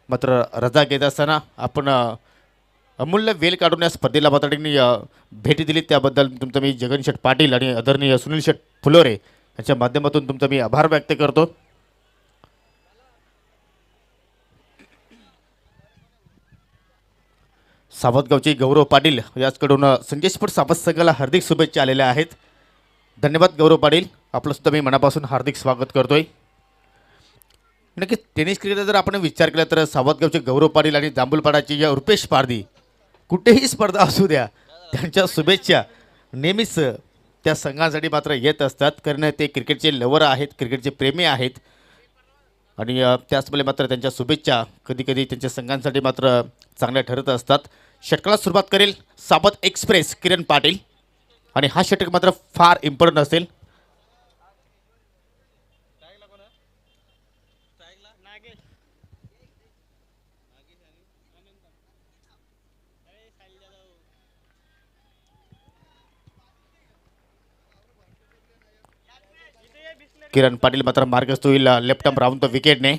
मात्र रजा घेत असताना आपण अमूल्य वेळ काढून या स्पर्धेला मात्र भेटी दिली त्याबद्दल तुमचं मी जगन शेठ पाटील आणि आदरणीय सुनील शेठ फुलोरे यांच्या माध्यमातून तुमचा मी आभार व्यक्त करतो. सावतगावचे गौरव पाटील याचकडून संजय स्पोर्ट्स सावत संघाला हार्दिक शुभेच्छा आलेल्या आहेत. धन्यवाद गौरव पाटील, आपलं सुद्धा मी मनापासून हार्दिक स्वागत करतोय. नक्की टेनिस क्रिकेटचा जर आपण विचार केला तर सावतगावचे गौरव पाटील आणि जांभूलपाडाचे या रुपेश पारधी कुठेही स्पर्धा असू द्या त्यांच्या शुभेच्छा नेहमीच त्या संघांसाठी मात्र येत असतात, कारण ते क्रिकेटचे लवर आहेत, क्रिकेटचे प्रेमी आहेत आणि त्याचमुळे मात्र त्यांच्या शुभेच्छा कधीकधी त्यांच्या संघांसाठी मात्र चांगल्या ठरत असतात. षटकाला सुरुवात करेल सावत एक्सप्रेस किरण पाटील आणि हा षटक मात्र फार इम्पॉर्टंट असेल. किरण पाटील मात्र मार्गस्थ होईल लेफ्ट आर्म राऊंड द विकेटने.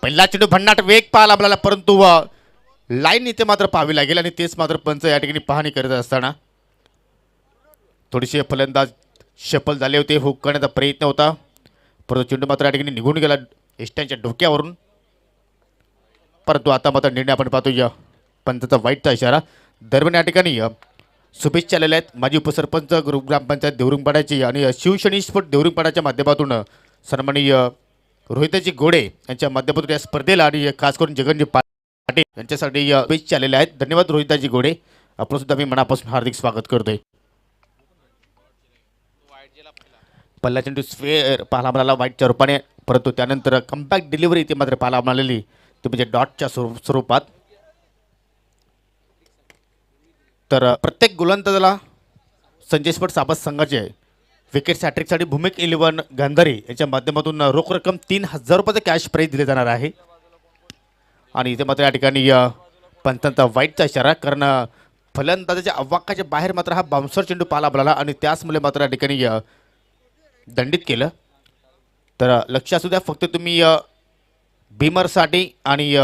पहिला चेंडू भन्नाट वेग पाहायला आपल्याला, परंतु लाईन इथे मात्र पाहावी लागेल आणि तेच मात्र पंच या ठिकाणी पाहणी करत असताना थोडीशी फलंदाज सफल झाले होते. हुक करण्याचा प्रयत्न होता, परंतु चेंडू मात्र या ठिकाणी निघून गेला एस्टॅनच्या डोक्यावरून. परंतु आता मात्र निर्णय आपण पाहतो या पंचाचा वाईटचा इशारा. दरम्यान या ठिकाणी शुभेच्छा आलेल्या आहेत माजी उपसरपंच ग्रामपंचायत देवरुंगपाड्याची आणि शिवशनी स्पोर्ट देवरुंगपाड्याच्या माध्यमातून सन्माननीय रोहितजी गोडे यांच्या माध्यमातून या स्पर्धेला आणि खास करून जगनजी पाटील यांच्यासाठी शुभेच्छा आलेल्या आहेत. धन्यवाद रोहितजी गोडे, आपण सुद्धा मी मनापासून हार्दिक स्वागत करतोय. पहिला चेंडू स्क्वेअर पाहायला मिळाला वाईटच्या रूपाने, परंतु त्यानंतर कम्पॅक्ट डिलिव्हरी ती मात्र पाहायला मिळालेली ती म्हणजे डॉटच्या स्वरूपात. तर प्रत्येक गोलंदाजाला संजय स्पोर्ट्स सावत संघाचे विकेट हॅट्रिकसाठी भूमिक 11 गांधारी यांच्या माध्यमातून रोख रक्कम 3000 रुपयाचं कॅश प्राईज दिले जाणार आहे. आणि इथे मात्र या ठिकाणी पंचांचा वाईटचा इशारा, कारण फलंदाजाच्या अवाक्याच्या बाहेर मात्र हा बाउन्सर चेंडू पाहायला मिळाला आणि त्याचमुळे मात्र या ठिकाणी दंडित केलं. तर लक्ष असू द्या, फक्त तुम्ही बीमरसाठी आणि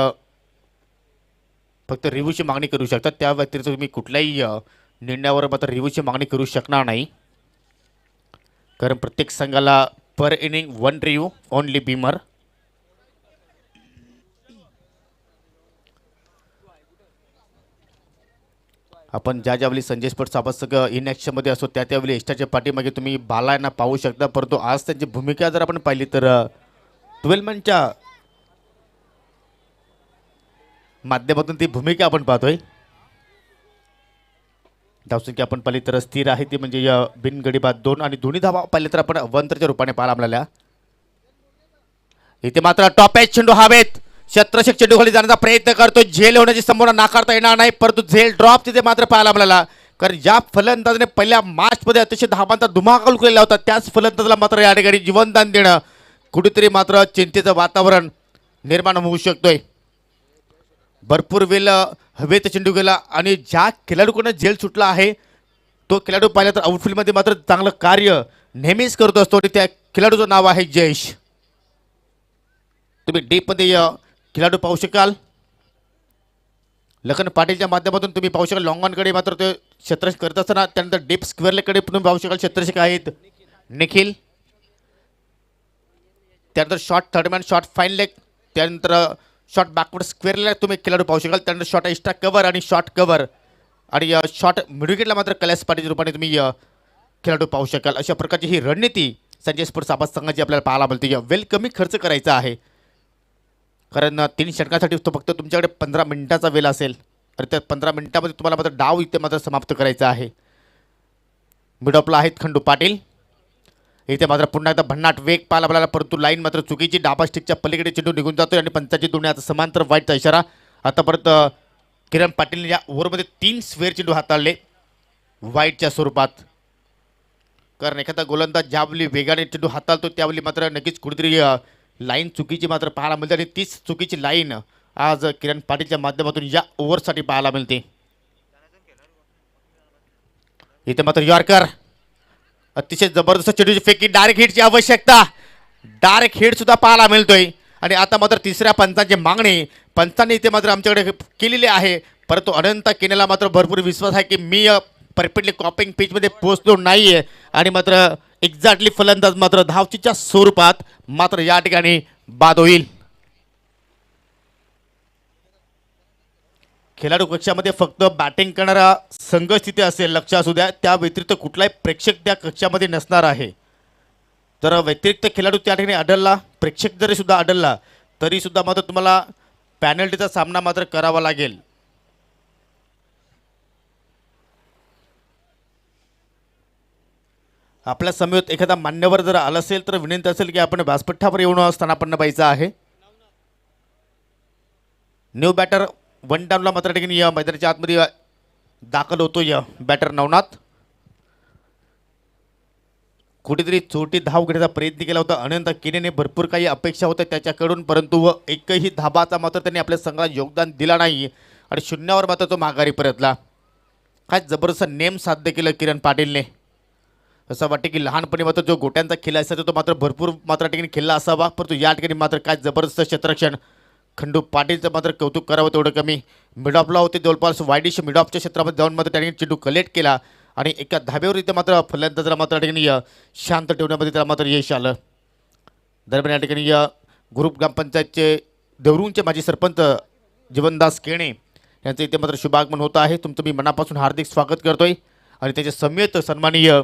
फक्त रिव्ह्यूची मागणी करू शकता, त्या व्यतिरिक्त तुम्ही कुठल्याही निर्णयावर मात्र रिव्ह्यूची मागणी करू शकणार नाही, कारण प्रत्येक संघाला पर इनिंग 1 रिव्ह्यू ओनली बीमर. आपण ज्यावेळी संजय स्पोर्ट्स सावत संघ इन ॲक्शनमध्ये असतो त्यावेळी एक्स्ट्राच्या पाठीमागे तुम्ही बालांना पाहू शकता, परंतु आज त्यांची भूमिका जर आपण पाहिली तर 12 मनच्या माध्यमातून ती भूमिका आपण पाहतोय. धावसंख्या आपण पाहिली तर स्थिर आहे, ती म्हणजे बिनगडी बाद 2 आणि दोन्ही धावा पाहिले तर आपण वंतरच्या रूपाने पाहायला मिळाल्या. इथे मात्र टॉप एज चेंडू हवेत, शत्रक्षक चेंडू खाली जाण्याचा प्रयत्न करतो, झेल होण्याची संभावना नाकारता येणार नाही, परंतु झेल ड्रॉप तिथे मात्र पाहायला मिळाला, कारण ज्या फलंदाजाने पहिल्या मॅचमध्ये अतिशय धावांचा धुमाकूळ केलेला होता त्याच फलंदाजाला मात्र या ठिकाणी जीवनदान देणं कुठेतरी मात्र चिंतेचं वातावरण निर्माण होऊ शकतोय. भरपूर वेळ हवेत चेंडू गेला आणि ज्या खेळाडूकडून झेल सुटला आहे तो खेळाडू पाहिला तर आउटफील्डमध्ये मात्र चांगलं कार्य नेहमीच करत असतो आणि त्या खेळाडूचं नाव आहे जयेश. तुम्ही डीपमध्ये खेळाडू पाहू शकाल, लखन पाटीलच्या माध्यमातून तुम्ही पाहू शकाल लॉंगॉनकडे मात्र ते क्षेत्ररक्षक करत असताना, त्यानंतर डीप स्क्वेअरकडे तुम्ही पाहू शकाल क्षेत्ररक्षक आहेत निखिल, त्यानंतर short third man, short fine leg, त्यानंतर शॉर्ट बॅकवर्ड स्क्वेअरला तुम्ही खेळाडू पाहू शकाल, त्यानंतर शॉर्ट एक्स्ट्रा कव्हर आणि शॉर्ट कव्हर आणि शॉर्ट मिडविकेटला मात्र कल्यास पाटीलच्या रूपाने तुम्ही खेळाडू पाहू शकाल. अशा प्रकारची ही रणनीती संजय स्पोर्ट्स सावत संघाची आपल्याला पाहायला मिळते. वेल कमी खर्च करायचा आहे, कारण 3 षटकांसाठी तो फक्त तुमच्याकडे 15 मिनिटाचा वेळ असेल आणि त्या 15 मिनिटामध्ये तुम्हाला मात्र डाव इथे मात्र समाप्त करायचा आहे. मिडऑफला आहेत खंडू पाटील, इथे मात्र पुन्हा एकदा भन्नाट वेग पाहायला मिळाला, परंतु लाईन मात्र चुकीची, डाबा स्टिकच्या पलीकडे चेंडू निघून जातोय आणि पंचाची दोन्ही आता समांतर वाईटचा इशारा. आतापर्यंत किरण पाटीलने या ओव्हरमध्ये 3 स्क्वेअर चेंडू हाताळले वाईटच्या स्वरूपात, कारण एखादा गोलंदाज ज्यावेळी वेगाने चेंडू हाताळतो त्यावेळी मात्र नक्कीच कुठेतरी लाईन चुकीची मात्र पाहायला मिळते आणि तीच चुकीची लाईन आज किरण पाटीलच्या माध्यमातून या ओव्हरसाठी पाहायला मिळते. इथे मात्र यॉर्कर अतिशय जबरदस्त चेंडूची फेकी, डायरेक्ट हिटची आवश्यकता, डायरेक्ट हिट सुद्धा पाहायला मिळतोय. आणि आता मात्र तिसऱ्या पंचांची मागणी पंचांनी इथे मात्र आमच्याकडे केलेली आहे. परंतु अनंत केनेला मात्र भरपूर विश्वास आहे की मी परफेक्टली कॉपिंग पिचमध्ये पोहोचलो नाही आहे आणि मात्र एक्झॅक्टली फलंदाज मात्र धावचीच्या स्वरूपात मात्र या ठिकाणी बाद होईल. खेळाडू कक्षामध्ये फक्त बॅटिंग करणारा संघ तिथे असेल, लक्ष असू द्या. त्या व्यतिरिक्त कुठलाही प्रेक्षक त्या कक्षामध्ये नसणार आहे. जर व्यतिरिक्त खेळाडू त्या ठिकाणी आढळला, प्रेक्षक जरी सुद्धा आढळला तरी सुद्धा मात्र तुम्हाला पॅनल्टीचा सामना मात्र करावा लागेल. आपल्या समवेत एखादा मान्यवर जर आला असेल तर विनंती असेल की आपण व्यासपीठावर येऊन स्थानापन्न व्हायचं आहे. न्यू बॅटर वन डाऊनला मात्र ठिकाणी या मैदानाच्या आतमध्ये दाखल होतो या बॅटर नवनाथ. कुठेतरी छोटी धाव घेण्याचा प्रयत्न केला होता अनंत केनेने. भरपूर काही अपेक्षा होत्या त्याच्याकडून, परंतु एकही धाबाचा मात्र त्यांनी आपल्या संघाला योगदान दिला नाही आणि शून्यावर मात्र तो माघारी परतला. काय जबरदस्त नेम साध्य केलं किरण पाटीलने. असं वाटते की लहानपणी मात्र जो गोट्यांचा खेळ असायचा तो मात्र भरपूर मात्र ठिकाणी खेळला असावा, परंतु या ठिकाणी मात्र काय जबरदस्त क्षेत्ररक्षण. खंडू पाटीलचं मात्र कौतुक करावं तेवढं कमी. मिडऑफला होते जवळपास वाईडिश मिडऑफच्या क्षेत्रामध्ये जाऊन मात्र त्या ठिकाणी चेंडू कलेक्ट केला आणि एका धाब्यावर इथे मात्र फलंदाजाला मात्र ठिकाणी शांत ठेवण्यामध्ये त्याला मात्र यश आलं. दरम्यान या ठिकाणी ग्रुप ग्रामपंचायतचे देवरूंचे माजी सरपंच जीवनदास केणे यांचं इथे मात्र शुभागमन होत आहे. तुमचं मी मनापासून हार्दिक स्वागत करतोय आणि त्याचे समेत सन्माननीय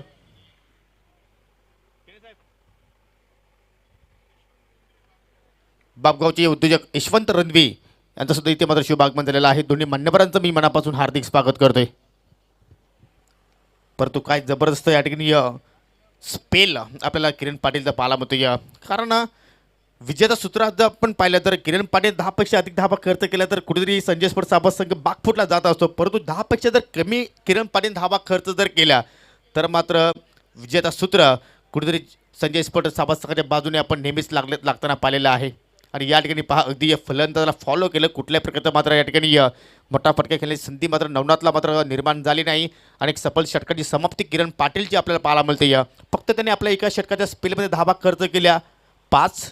बापगावचे उद्योजक यशवंत रणवी यांचं सुद्धा इथे मात्र शुभागमन झालेलं आहे. दोन्ही मान्यवरांचं मी मनापासून हार्दिक स्वागत करतोय. परंतु काय जबरदस्त या ठिकाणी स्पेल आपल्याला किरण पाटीलचा पाहायला मिळतो. कारण विजेता सूत्रात जर आपण पाहिलं तर किरण पाटील 10पेक्षा अधिक धावा खर्च केला तर कुठेतरी संजय स्पोर्ट साबस संघ बागफुटला जात असतो, परंतु 10पेक्षा जर कमी किरण पाटील धावा खर्च जर केल्या तर मात्र विजेता सूत्र कुठेतरी संजय स्पोर्ट साबस संघाच्या बाजूने आपण नेहमीच लागताना पाहिलेलं आहे. आणि या ठिकाणी पहा अगदी या फलंदाजाला फॉलो केलं, कुठल्या प्रकारचं मात्र या ठिकाणी मोठा फटका खेळण्याची संधी मात्र नवनाथला मात्र निर्माण झाली नाही आणि एक सफल षटकाची समाप्ती किरण पाटीलची आपल्याला पाहायला मिळते. फक्त त्यांनी आपल्या एका षटकाच्या स्पेलमध्ये धावा खर्च केल्या 5,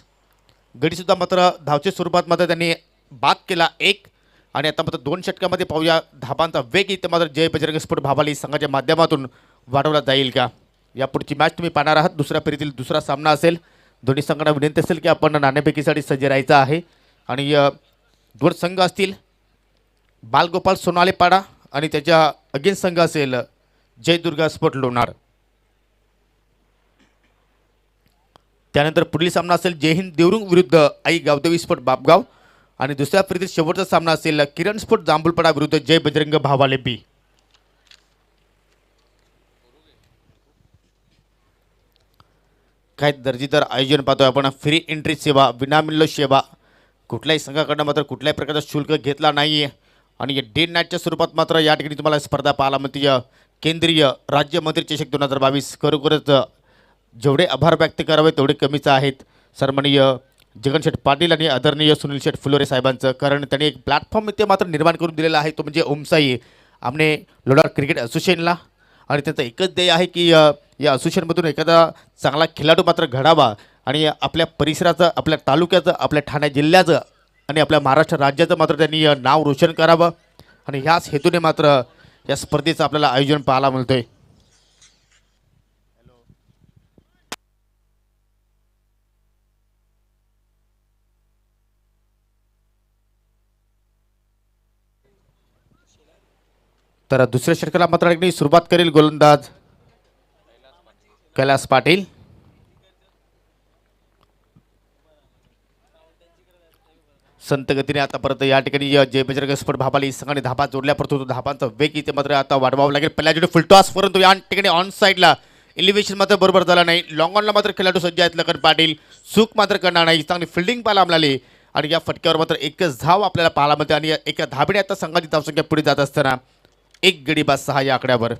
गडीसुद्धा मात्र धावच्या स्वरूपात मात्र त्यांनी बाद केला 1 आणि आता मात्र 2 षटकामध्ये पाहूया धाबांचा वेग इथे मात्र जय बजरंग स्पोर्ट भाबाली संघाच्या माध्यमातून वाढवला जाईल का. यापुढची मॅच तुम्ही पाहणार आहात. दुसऱ्या फेरीतील दुसरा सामना असेल. दोन्ही संघांना विनंती असेल की आपण नाणेफेकीसाठी सज्ज राहायचं आहे आणि 2 संघ असतील बालगोपाल सोनालेपाडा आणि त्याच्या अगेन्स्ट संघ असेल जय दुर्गा स्पोर्ट लोणार. त्यानंतर पुढील सामना असेल जय हिंद देवरुंग विरुद्ध आई गावदेवी स्पोर्ट बापगाव आणि दुसऱ्या फेरीतील शेवटचा सामना असेल किरण स्पोर्ट जांभूलपाडा विरुद्ध जय बजरंग भावाले बी. काय दर्जेदार आयोजन पाहतोय आपण. फ्री एंट्री सेवा, विनामूल्य सेवा, कुठल्याही संघाकडनं मात्र कुठल्याही प्रकारचा शुल्क घेतला नाही आहे आणि डे नाईटच्या स्वरूपात मात्र या ठिकाणी तुम्हाला स्पर्धा पाहायला मिळते. केंद्रीय राज्यमंत्री चषक 2022 खरोखरच जेवढे आभार व्यक्त करावे तेवढे कमीच आहेत सन्माननीय जगनशेठ पाटील आणि आदरणीय सुनील शेठ फुलोरे साहेबांचं. कारण त्यांनी एक प्लॅटफॉर्म इथे मात्र निर्माण करून दिलेला आहे, तो म्हणजे ओमसाई आमने लोणार क्रिकेट असोसिएशनला. आणि त्यांचं एकच ध्येय आहे की या असोसिएशनमधून एखादा चांगला खेळाडू मात्र घडावा आणि आपल्या परिसराचं, आपल्या तालुक्याचं, आपल्या ठाणे जिल्ह्याचं आणि आपल्या महाराष्ट्र राज्याचं मात्र त्यांनी नाव रोशन करावं आणि ह्याच हेतूने मात्र या स्पर्धेचं आपल्याला आयोजन पाहायला मिळतं आहे. तर दुसऱ्या षटकाला मात्र सुरुवात करेल गोलंदाज कैलास पाटील. संत गतीने आता परत या ठिकाणी जय बजरंग स्पोर्ट भाबाली संघाने धाबा जोडल्या, परंतु धाबांचा वेग इथे मात्र आता वाढवावा लागेल. पहिल्या जोडी फुलटॉस, परंतु या ठिकाणी ऑन साईडला एलिव्हेशन मात्र बरोबर झाला नाही. लॉंग ऑनला मात्र खेळाडू सज्ज आहेत लखन पाटील, चूक मात्र करणार नाही. चांगली फिल्डिंग पाहायला मिळाली आणि या फटक्यावर मात्र एकच धाव आपल्याला पाहायला मिळते आणि एका धाबेने आता संघाची धावसंख्या पुढे जात असताना 1 गडी बाद 6 या आकड्यावर.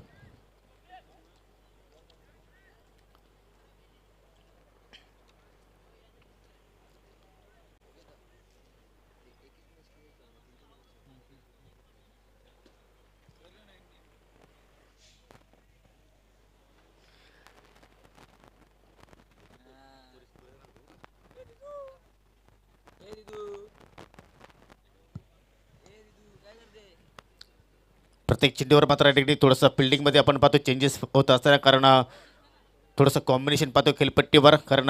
प्रत्येक चेंडूवर मात्र या ठिकाणी थोडंसं फिल्डिंगमध्ये आपण पाहतो चेंजेस होत असताना, कारण थोडंसं कॉम्बिनेशन पाहतो खेळपट्टीवर. कारण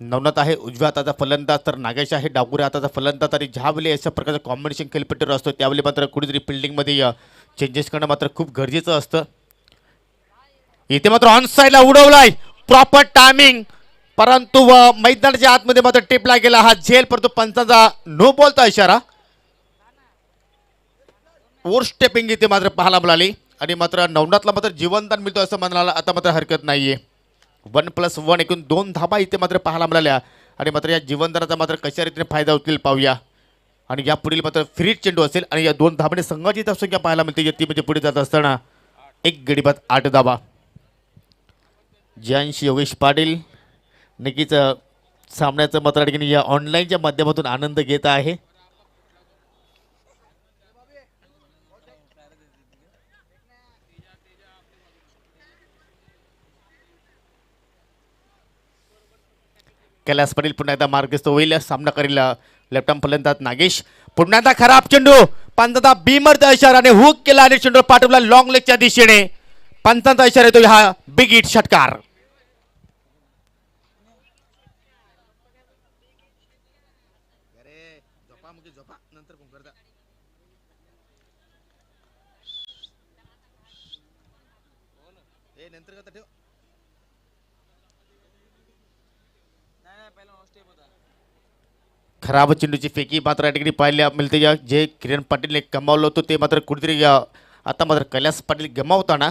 नवनाथ आहे उजव्या हाताचा फलंदाज, तर नागेश आहे डावकुऱ्या हाताचा फलंदाज. आणि ज्यावेळी अशा प्रकारचं कॉम्बिनेशन खेळपट्टीवर असतो त्यावेळी मात्र कुठेतरी फिल्डिंगमध्ये चेंजेस करणं मात्र खूप गरजेचं असतं. इथे मात्र ऑन साईडला उडवलाय, प्रॉपर टायमिंग, परंतु मैदानाच्या आतमध्ये मात्र टिपला गेला हा झेल, परंतु पंचाचा नो बॉलचा इशारा. ओव्हर स्टेपिंग इथे मात्र पाहायला मिळाली आणि मात्र नवनाथला मात्र जीवनदान मिळतो असं म्हणायला आता मात्र हरकत नाहीये. 1+1 एकूण 2 धाबा इथे मात्र पाहायला मिळाल्या आणि मात्र या जीवनदानाचा मात्र कशा रीतीने फायदा होतील पाहूया. आणि या पुढील मात्र फ्री चेंडू असेल आणि या 2 धाबाने संघाची धावसंख्या पाहायला मिळते ती म्हणजे पुढे जात असताना 1 गडी बाद 8 धाबा. जयांश योगेश पाटील नक्कीच सामन्याचं मात्र ठिकाणी या ऑनलाईनच्या माध्यमातून आनंद घेत आहे. कैलास पाटील पुन्हा एकदा मार्गस्थ होईल, सामना करेल लेफ्ट आर्म फलंदाज नागेश. पुन्हा एकदा खराब चेंडू, पंचांचा बीमरचा इशाराने हुक केला आणि चेंडू पाठवला लॉंग लेगच्या दिशेने. पंचांचा इशारा येतो हा बिग हिट षटकार. खराब चेंडूची फेकी मात्र या ठिकाणी पाहायला मिळते. जे किरण पाटीलने कमावलं होतं ते मात्र कुठेतरी आता मात्र कैलास पाटील गमावताना,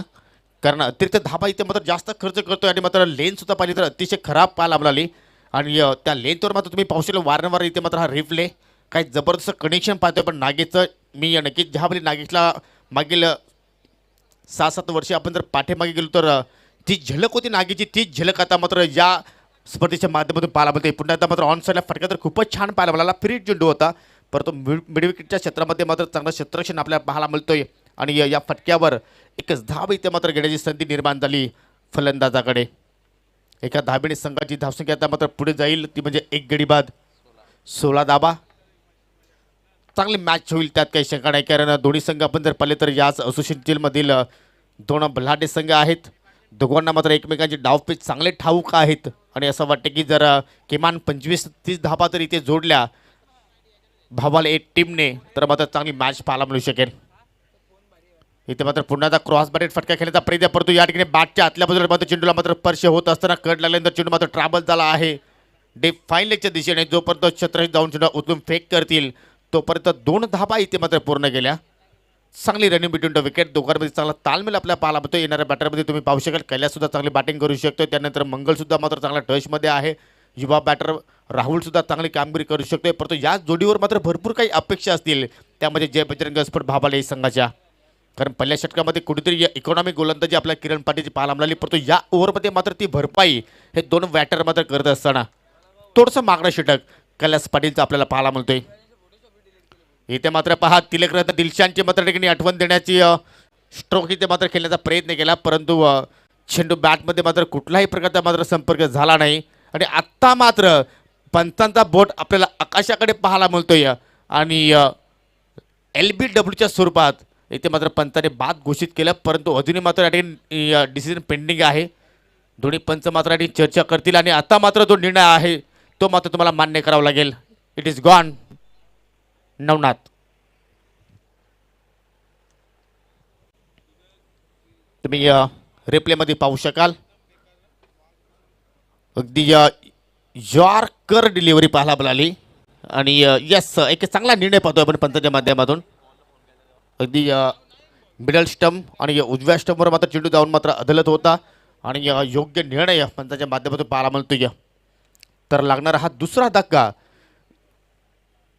कारण अतिरिक्त धाबा इथे मात्र जास्त खर्च करतोय आणि मात्र लेन सुद्धा पाहिली तर अतिशय खराब पाहायला मिळाली. आणि त्या लेनवर मात्र तुम्ही पाहू शकता वारंवार इथे मात्र हा रिप्ले काय जबरदस्त कनेक्शन पाहतोय. पण नागेशचं मी नक्कीच ज्यावेळी नागेशला मागील 6-7 वर्षे आपण जर पाठीमागे गेलो तर ती झलक होती नागेशची, तीच झलक आता मात्र या स्पर्धेच्या माध्यमातून पाहायला मिळते. पुन्हा एकदा मात्र ऑन साईडला फटका तर खूपच छान पाहायला मिळाला, फ्री चेंडू होता, परंतु मिडविकेटच्या क्षेत्रामध्ये मात्र चांगलं क्षेत्ररक्षण आपल्याला पाहायला मिळतोय. आणि या फटक्यावर एकच धाब इथे मात्र घेण्याची संधी निर्माण झाली फलंदाजाकडे. एका धाबेने संघाची धावसंख्या आता मात्र पुढे जाईल, ती म्हणजे 1 गडी बाद 16 धाबा. चांगली मॅच होईल त्यात काही शंका नाही, कारण दोन्ही संघ आपण जर पाहिले तर याच असोसिएशनमधील 2 बलाढ्य संघ आहेत. दोघांना मात्र एकमेकांचे डावपेच चांगले ठाऊक आहेत आणि असं वाटतं की जर किमान 25-30 धाबा तर इथे जोडल्या भावाला एक टीमने तर मात्र चांगली मॅच पाहायला मिळू शकेल. इथे मात्र पुन्हा एकदा क्रॉस बॅटेड फटका खेळण्याचा प्रयत्न, परंतु या ठिकाणी बॅटच्या आतल्या बाजूला मात्र चेंडूला मात्र स्पर्श होत असताना कट लागल्यानंतर चेंडू मात्र ट्रॅबल झाला आहे डीप फाईन लेगच्या दिशेने. जोपर्यंत छत्रही जाऊन चेंडू उचलून फेक करतील तोपर्यंत 2 धाबा इथे मात्र पूर्ण केल्या. चांगली रनिंग बिटवीन द विकेट, दोघांमध्ये चांगला तालमेल आपल्याला पाहायला मिळतो. येणाऱ्या बॅटरमध्ये तुम्ही पाहू शकाल कैलास सुद्धा चांगली बॅटिंग करू शकतो, त्यानंतर मंगल सुद्धा मात्र चांगला टचमध्ये आहे. युवा बॅटर राहुल सुद्धा चांगली कामगिरी करू शकतोय, परंतु या जोडीवर मात्र भरपूर काही अपेक्षा असतील, त्यामध्ये जय बजरंग स्फोट भाबाले संघाच्या. कारण पहिल्या षटकामध्ये कुठेतरी इकॉनॉमिक गोलंदाजी आपल्या किरण पाटीलची पाहायला मिळाली, परंतु या ओव्हरमध्ये मात्र ती भरपाई हे 2 बॅटर मात्र करत असताना थोडंसं मागणं षटक कैलास पाटीलचं आपल्याला पाहायला मिळतोय. इथे मात्र पहा तिलकरत्न दिलशानची मात्र ठिकाणी आठवण देण्याची स्ट्रोक इथे मात्र खेळण्याचा प्रयत्न केला, परंतु चेंडू बॅटमध्ये मात्र कुठलाही प्रकारचा मात्र संपर्क झाला नाही. आणि आत्ता मात्र पंचांचा बोट आपल्याला आकाशाकडे पाहायला मिळतोय आणि LBWच्या स्वरूपात इथे मात्र पंचाने बाद घोषित केलं, परंतु अजूनही मात्र या ठिकाणी डिसिजन पेंडिंग आहे. दोन्ही पंच मात्र या ठिकाणी चर्चा करतील आणि आता मात्र जो निर्णय आहे तो मात्र तुम्हाला मान्य करावा लागेल. It is gone Navnath. तुम्ही रिप्लेमध्ये पाहू शकाल अगदी यॉर्कर डिलिव्हरी पाहायला मिळाली आणि यस एक चांगला निर्णय पाहतोय आपण पंचाच्या माध्यमातून. अगदी मिडल स्टंप आणि उजव्या स्टंपवर मात्र चेंडू जाऊन मात्र अदलत होता आणि योग्य निर्णय पंचाच्या माध्यमातून पाहायला मिळतोय. तर लागणारा हा दुसरा धक्का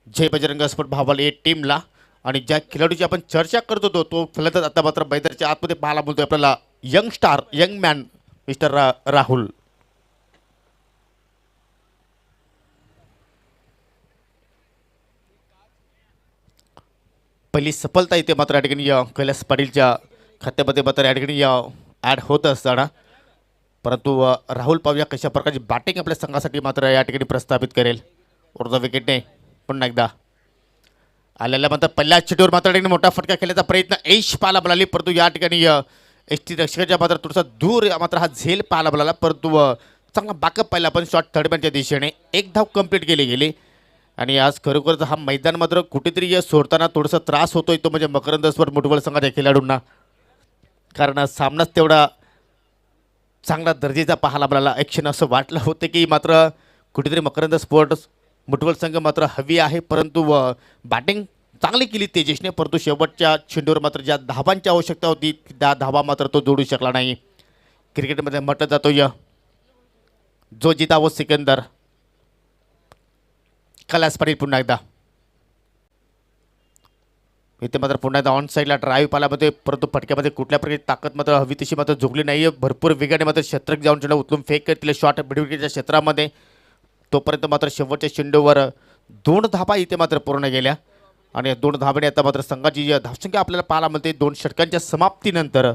जय बजरंग स्फोट भावाले टीमला. आणि ज्या खेळाडूची आपण चर्चा करत होतो तो फलंदाज आता मात्र मैदानाच्या आतमध्ये पाहायला मिळतोय आपल्याला, young star young man mister Rahul. पहिली सफलता इथे मात्र या ठिकाणी कैलास पाटीलच्या खात्यामध्ये मात्र या ठिकाणी ॲड होत असताना, परंतु राहुल पाहूया कशा प्रकारची बॅटिंग आपल्या संघासाठी मात्र या ठिकाणी प्रस्थापित करेल. ओव्हर द विकेटने पुन्हा एकदा आलेल्या मात्र पहिल्या चेंडूवर मात्र मोठा फटका खेळण्याचा प्रयत्न ऐश पाहायला मिळाली, परंतु या ठिकाणी एस टी रक्षकाच्या मात्र थोडासा दूर मात्र हा झेल पाहायला मिळाला, परंतु चांगला बॅकअप पाहिला पण शॉट थर्ड मॅनच्या दिशेने एक धाव कंप्लीट केली गेली. आणि आज खरोखरच हा मैदान मात्र कुठेतरी सोडताना थोडासा त्रास होतोय तो म्हणजे मकरंद स्पोर्ट मुठवल संघाच्या खेळाडूंना, कारण सामनाच तेवढा चांगला दर्जेचा पाहायला मिळाला. एक क्षण असं वाटलं होतं की मात्र कुठेतरी मकरंद स्पोर्ट्स मुठवल संघ मात्र हवी आहे, परंतु बॅटिंग चांगली केली तेजसने, परंतु शेवटच्या चेंडूवर मात्र ज्या धाबांची आवश्यकता होती त्या धाबा मात्र तो जोडू शकला नाही. क्रिकेटमध्ये म्हटलं जातो जो जिता वो सिकंदर. कलास पाटील पुन्हा एकदा इथे मात्र पुन्हा एकदा ऑन साईडला ड्राईव्ह पाल्यामध्ये, परंतु फटक्यामध्ये कुठल्या प्रकारे ताकद मात्र हवी तशी मात्र झुकली नाही आहे. भरपूर वेगाने मात्र शतक जाऊन चेंडू उचलून फेक करतील शॉट मिडविकेटच्या क्षेत्रामध्ये. तोपर्यंत मात्र शेवटच्या चेंडूवर 2 धाबा इथे मात्र पूर्ण गेल्या आणि 2 धाबाने आता मात्र संघाची धावसंख्या आपल्याला पाहायला मिळते 2 षटकांच्या समाप्तीनंतर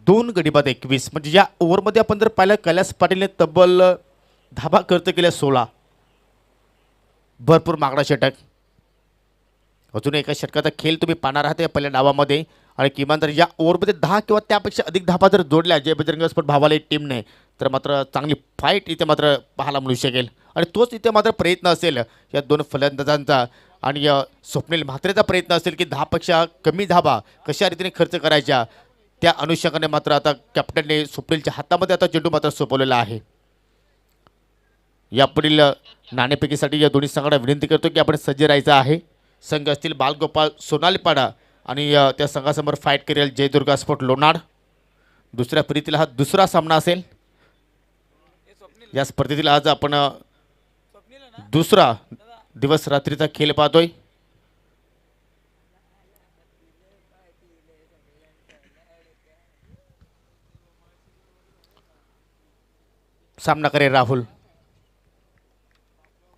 2 गडी बाद 21. म्हणजे या ओव्हरमध्ये आपण जर पाहिलं कैलास पाटीलने तब्बल धाबा खर्च केल्या 16. भरपूर मागणा षटक. अजून एका षटकाचा खेळ तुम्ही पाहणार आहात या पहिल्या डावामध्ये आणि किमान जर या ओव्हरमध्ये 10 किंवा त्यापेक्षा अधिक धाबा जर जोडल्या जय बजरंग स्पोर्ट भावाला टीमने, तर मात्र चांगली फाईट इथे मात्र पाहायला मिळू शकेल. आणि तोच इथे मात्र प्रयत्न असेल या 2 फलंदाजांचा आणि स्वप्नील म्हात्रेचा प्रयत्न असेल की 10 पेक्षा कमी धाबा कशा रीतीने खर्च करायच्या, त्या अनुषंगाने मात्र आता कॅप्टनने स्वप्नीलच्या हातामध्ये आता चेंडू मात्र सोपवलेला आहे. यापुढील नाणेफेकीसाठी या दोन्ही संघांना विनंती करतो की आपण सज्ज राहायचं आहे. संघ असतील बालगोपाल सोनालीपाडा आणि त्या संघासमोर फाईट करेल जयदुर्गा स्पोर्ट लोणाड. दुसऱ्या फेरीतील हा दुसरा सामना असेल. या स्पर्धेतील आज आपण दुसरा दिवस रात्रीचा खेळ पाहतोय. सामना करेल राहुल